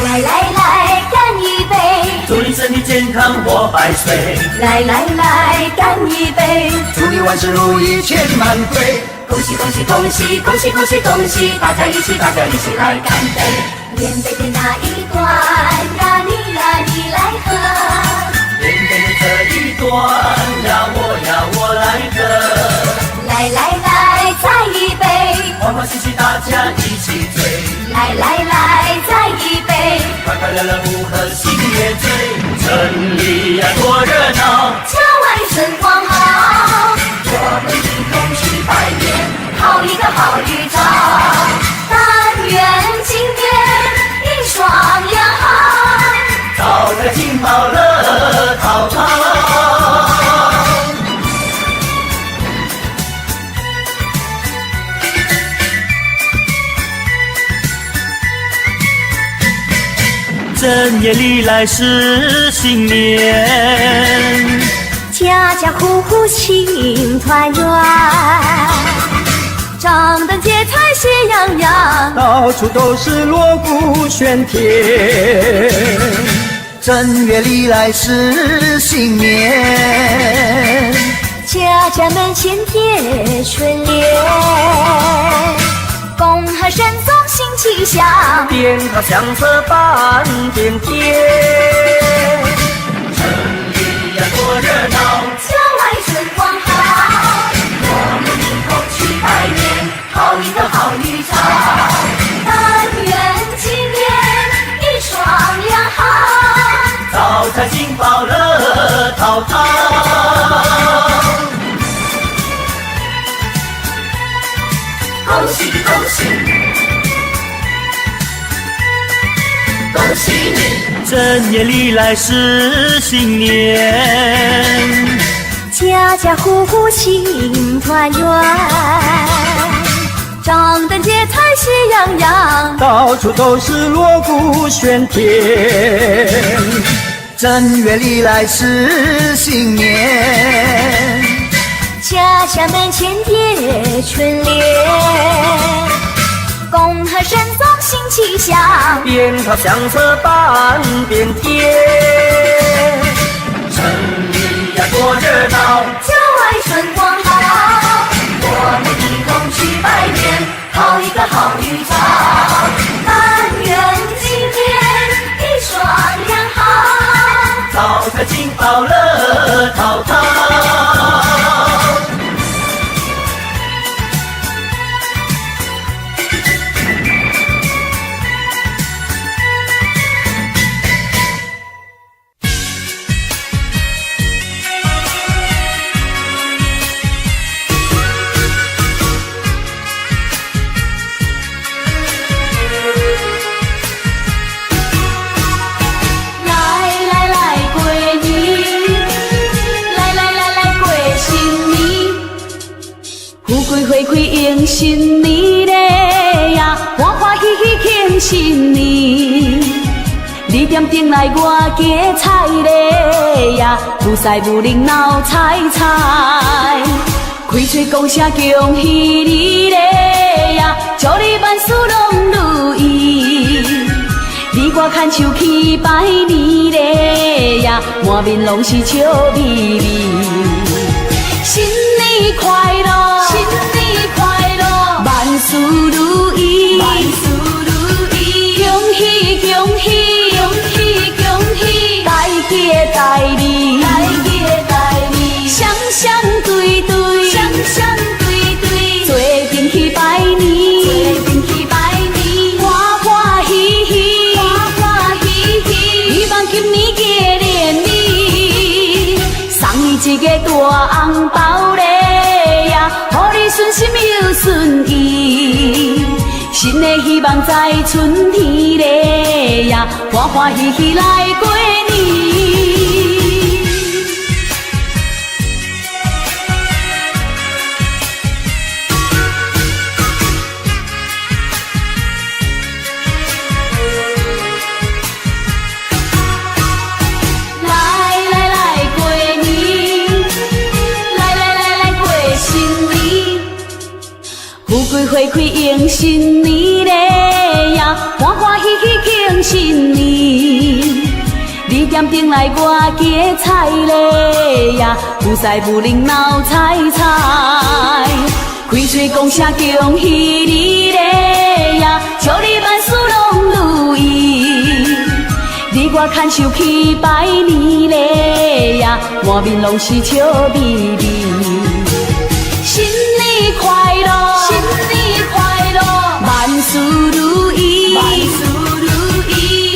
来干一杯！祝你身体健康活百岁。来干一杯！祝你万事如意千万岁！恭喜恭喜恭喜恭喜恭喜恭喜！大家一起来干杯！连杯的那一段呀，你来喝。连杯的这一段呀我来喝。来，再一杯。欢欢喜喜大家一起醉。来，再一杯。快快乐乐不喝心也醉。城里呀多热闹，郊外春光好，我们一同去拜年，好一个好预兆。但愿今年一双阳好，早在金宝乐淘淘。正月里来是新年，家家户户庆团圆，张灯结彩喜洋洋，到处都是锣鼓喧天。正月里来是新年，家家门前贴春联，恭贺神宗新气象，鞭炮响彻半边天。城里呀多热闹，郊外春光好，我们一同去拜年，好一个好预兆。但愿今年一双阳好，早在金宝乐淘淘。恭喜恭喜恭喜你！正月里来是新年，家家户户庆团圆，张灯结彩喜洋洋，到处都是锣鼓喧天。正月里来是新年，家家门前贴春联，恭贺神宗新气象，鞭炮响彻半边天。城里呀多热闹，郊外春光好，我们一同去拜年，讨一个好预兆。但愿今年一双两好，招财进宝乐淘淘。花开迎新年嘞呀，欢欢喜喜庆新年。你点灯来我家菜嘞呀，有财有灵闹彩彩。开嘴讲声恭喜你嘞呀，祝你万事拢如意。你我牵手去拜年嘞呀，满面拢是笑眯眯。新年快乐，新年快乐，万事如意，万事如意，恭喜恭喜，恭喜恭喜，大吉大利，大吉大利，双双对对，双双对对，做阵去拜年，做阵去拜年，欢欢喜喜，欢欢喜喜，希望今年过年里，送你一个大红包嘞呀，予你顺心又顺意。新的希望在春天嘞呀，欢欢喜喜来过年。花开迎新年嘞呀，欢欢喜喜庆新年。你点灯来我家菜嘞呀，有财有灵闹彩彩。开嘴讲声恭喜你嘞呀，祝你万事拢如意。你我牵手去拜年嘞呀，满面拢是笑眯眯。新年快乐，新年快乐，万事如意，万事如意，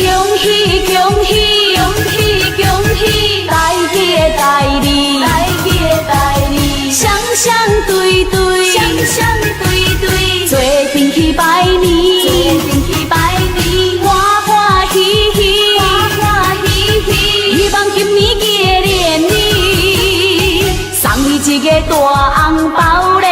恭喜恭喜，恭喜恭喜，大吉大利，大吉大利，双双对对，双双对对，做阵去拜年，做阵去拜年，欢欢喜喜，欢欢喜喜，希望今年过年里，送你一个大红包嘞。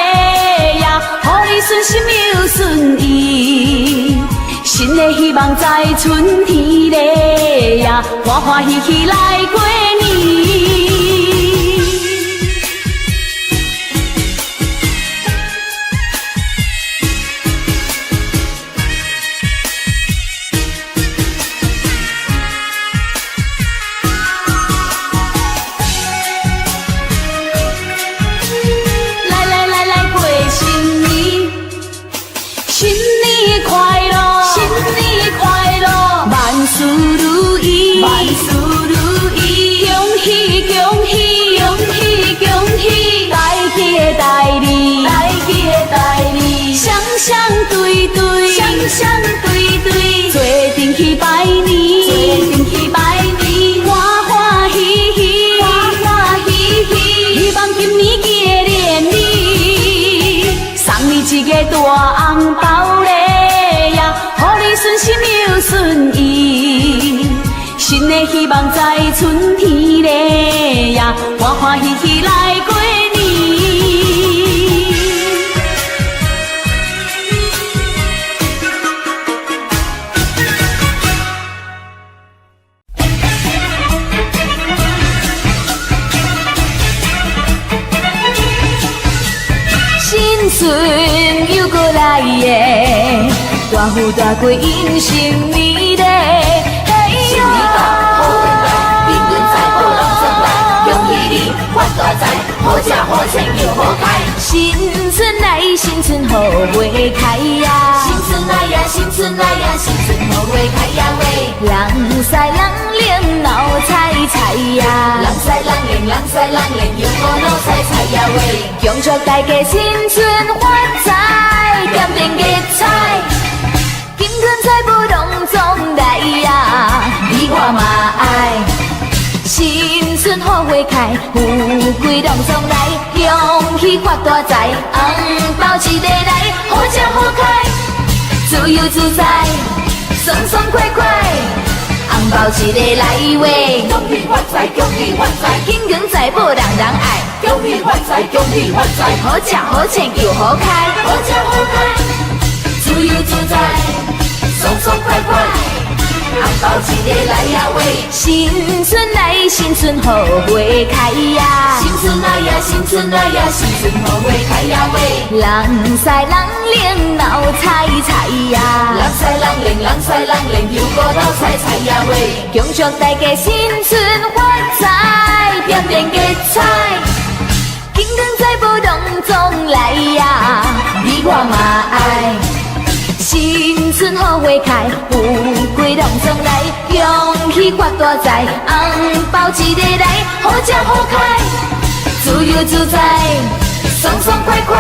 顺心又顺意，新的希望在春天嘞呀，欢欢喜喜来过年。万事如意，万事如意，恭喜恭喜，恭喜恭喜，大吉大利，大吉大利，双双对对，双双对对，做阵去拜年，做阵去拜年，欢欢喜喜，欢欢喜喜，希望今年过年里，送你一个大红包嘞呀，予你顺心又顺意。新的希望在春天里呀，欢欢喜喜来过年。新春又过来耶，大富大贵迎新年嘞。新年到，好运来，幸运在，好人送来，恭喜你发大财，好吃好穿又好开。新春来，新春好花开呀！新春来呀，新春来呀，新春好花开呀喂！人赛人灵闹彩彩呀！人赛人灵，人赛人灵，又好闹彩彩呀喂！恭祝大家新春发财，点点吉彩，金光财富隆中来呀！你我嘛爱。新春好花开，富贵隆中来，恭喜发大财，红包一个来，好吃好开，自由自在，爽爽快快，红包一个来喂，恭喜发财，恭喜发财，金光财宝人人爱，恭喜发财，恭喜发财，好吃好穿又好开，好吃好开，自由自在，爽爽快快。红包一个来呀喂，新春来，新春好花开呀！新春来呀，新春来呀，新春好花开呀喂！人赛人灵闹彩彩呀！人赛人灵，人赛人灵，又过闹彩彩呀喂！恭祝大家新春发财，点点吉彩，金光财宝隆中来呀！你我嘛爱。新春好花开，富贵隆中来，恭喜发大财，红包一个来，好吃好开，自由自在，爽爽快快，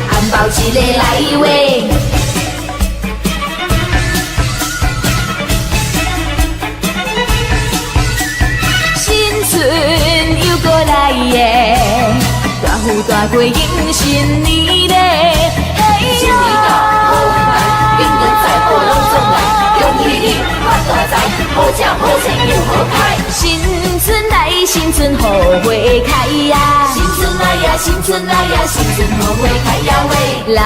红包一个来喂。新春又过来耶，大富大贵迎新年嘞，新年到，好运来，金光财宝隆中来，恭喜你发大财，好吃好穿又好开。新春来，新春好花开呀！新春来呀，新春来呀，新春好花开呀喂！人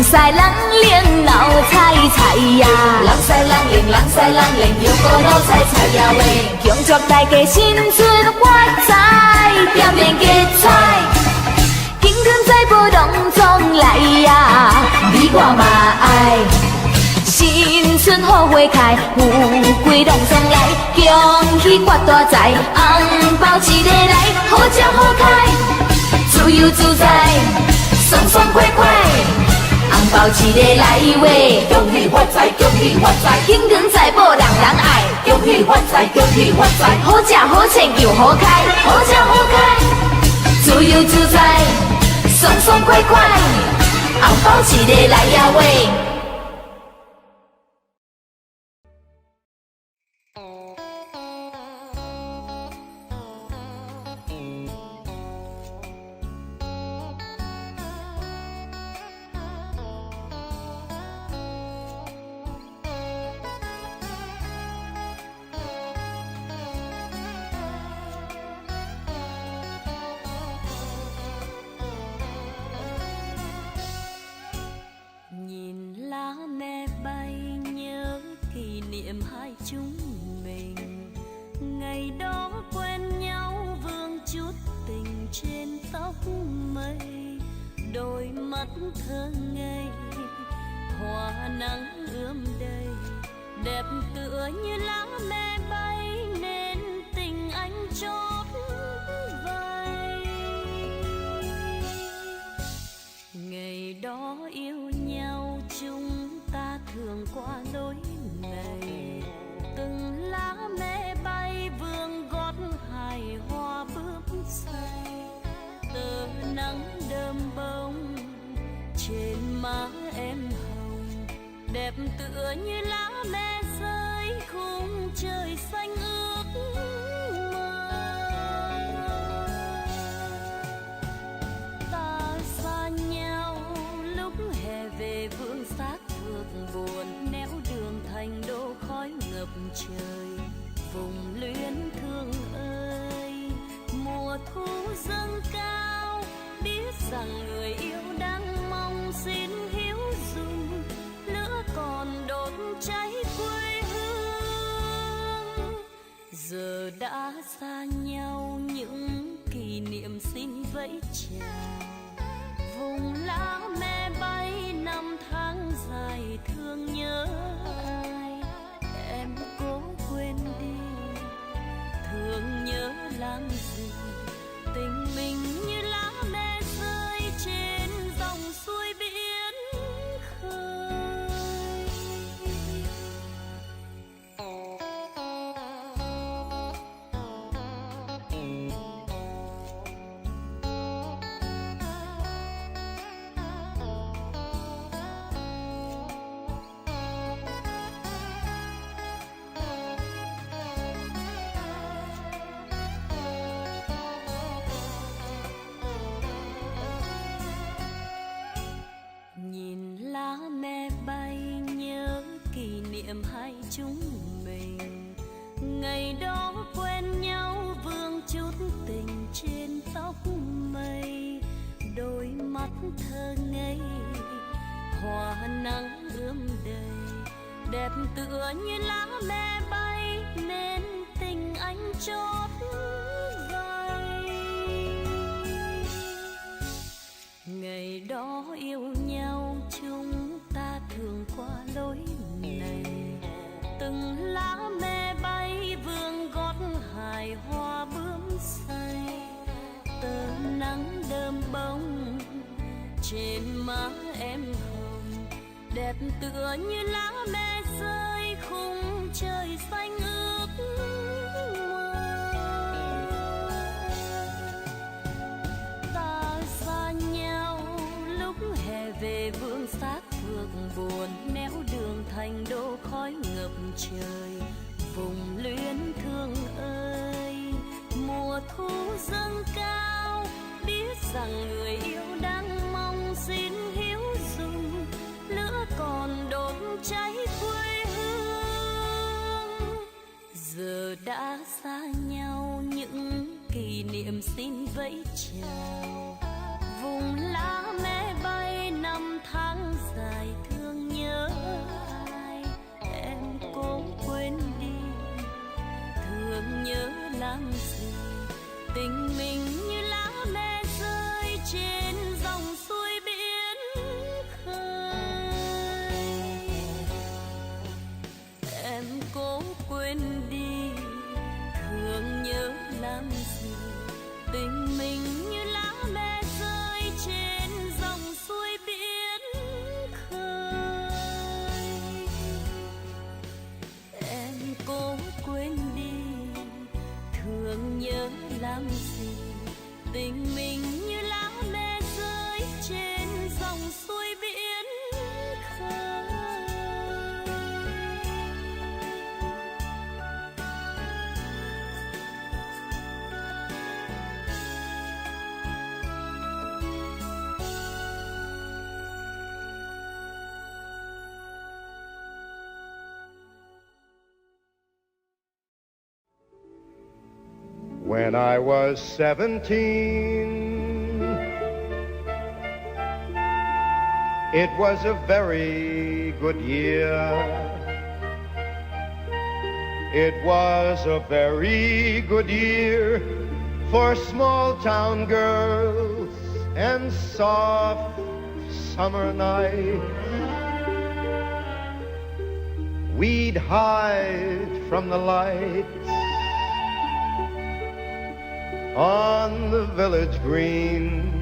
赛人灵闹彩彩呀！人赛人灵，人赛人灵，又过闹彩彩呀喂！恭祝大家新春发财，点点吉彩，金光财宝隆中来呀！你我嘛爱。新春好花开，富贵隆中来，恭喜发大财，红包一个来，好吃好开，自由自在，爽爽快快，红包一个来喂，恭喜发财，恭喜发财，金光财宝人人爱，恭喜发财，恭喜发财，好吃好穿又好开，好吃好开，自由自在，爽爽快快，红包一个来呀喂。Nhìn lá me bay nhớ kỷ niệm hai chúng mình, ngày đó quen nhau vương chút tình trên tóc mây, đôi mắt thơ ngây hoa nắng ươm đầy, đẹp tựa như lá me bay nên tình anh chót vay. Ngày đó yêu nhau chúng ta thường qua lối này, từng lá me bay vương gót hài hoa bước say, tờ nắng đơm bông trên má em hồng, đẹp tựa như lá me rơi khung trời xanh ước mơ. Ta xa nhau lúc hè về vương xác thương buồn, néo đường thành đô khói ngập trời, vùng luyến thương ơi. Mùa thu dâng cao, biết rằng người yêu đang mong xin hiếu dùng, lửa còn đốt cháy quê hương. Giờ đã xa nhau, những kỷ niệm xin vẫy chào. Vùng lá me bay năm tháng dài thương nhớ ai, em cố quên đi, thương nhớ làm gì. Tình mình như lá me rơi trên dòng suối biển khơi. Nhìn lá me bay nhớ kỷ niệm hai chúng mình, ngày đó quen nhau vương chút tình trên tóc mây. Đôi mắt thơ ngây hoa nắng ươm đầy, đẹp tựa như lá me bay nên tình anh chót vay. Ngày đó yêu nhau chúng ta thường qua lối này, từng lá me bay vương gót hài hoa bướm say. Tơ nắng đơm bông trên má em hồng, đẹp tựa như lá me rơi khung trời xanh ước mơ. Ta xa nhau lúc hè về vương xác phượng buồn, néo đường thành đô khói ngập trời. Vùng luyến thương ơi, mùa thu dâng cao, biết rằng người yêu đang mong xin hiếu dùng, lửa còn đốt cháy quê hương. Giờ đã xa nhau, những kỷ niệm xin vẫy chào. Vùng lá me bay năm tháng dài thương nhớ ai, em cố quên đi, thương nhớ làm gì. Tình mình như lá me rơi trên dòng suối biển khơi. Em cố quên đi, thương nhớ làm gì. Tình mình như lá me rơi trên dòng suối biển khơi. Em cố quên đi, thương nhớ làm gì. Tình mình như lá me rơi trên dòng suối biển khơi. When I was 17, it was a very good year. It was a very good year for small town girls and soft summer nights. We'd hide from the lights on the village green.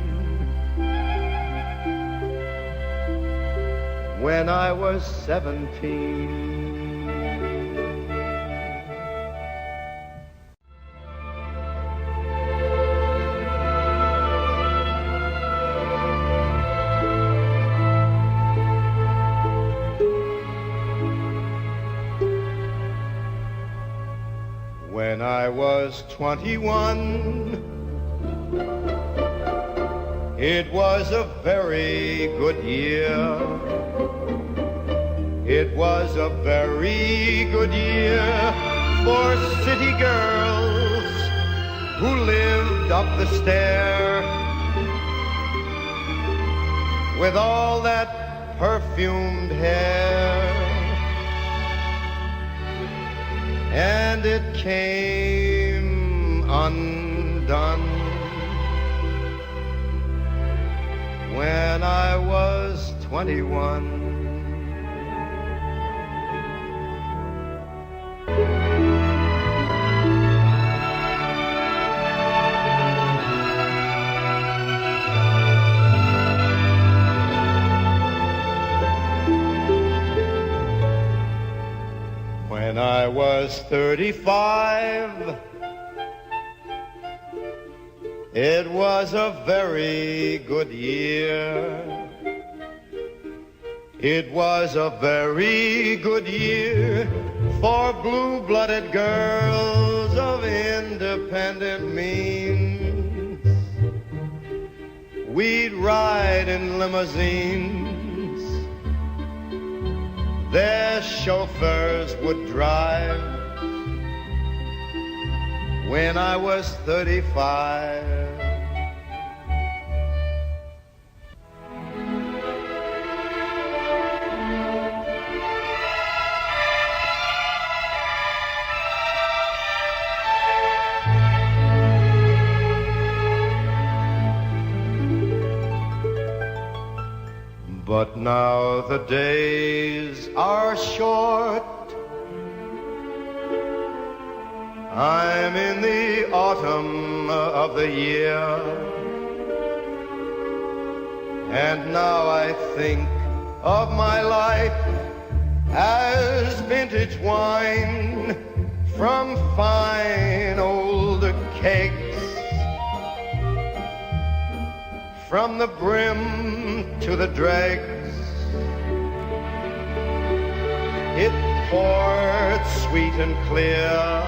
When I was 17. When I was 21, it was a very good year. It was a very good year for city girls who lived up the stair with all that perfumed hair. And it came undone when I was 21. When I was 35, it was a very good year. It was a very good year for blue-blooded girls of independent means. We'd ride in limousines, their chauffeurs would drive. When I was 35, but now the days are short. I'm in the autumn of the year, and now I think of my life as vintage wine from fine old kegs, from the brim to the dregs. It poured sweet and clear.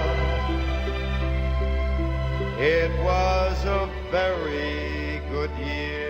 It was a very good year.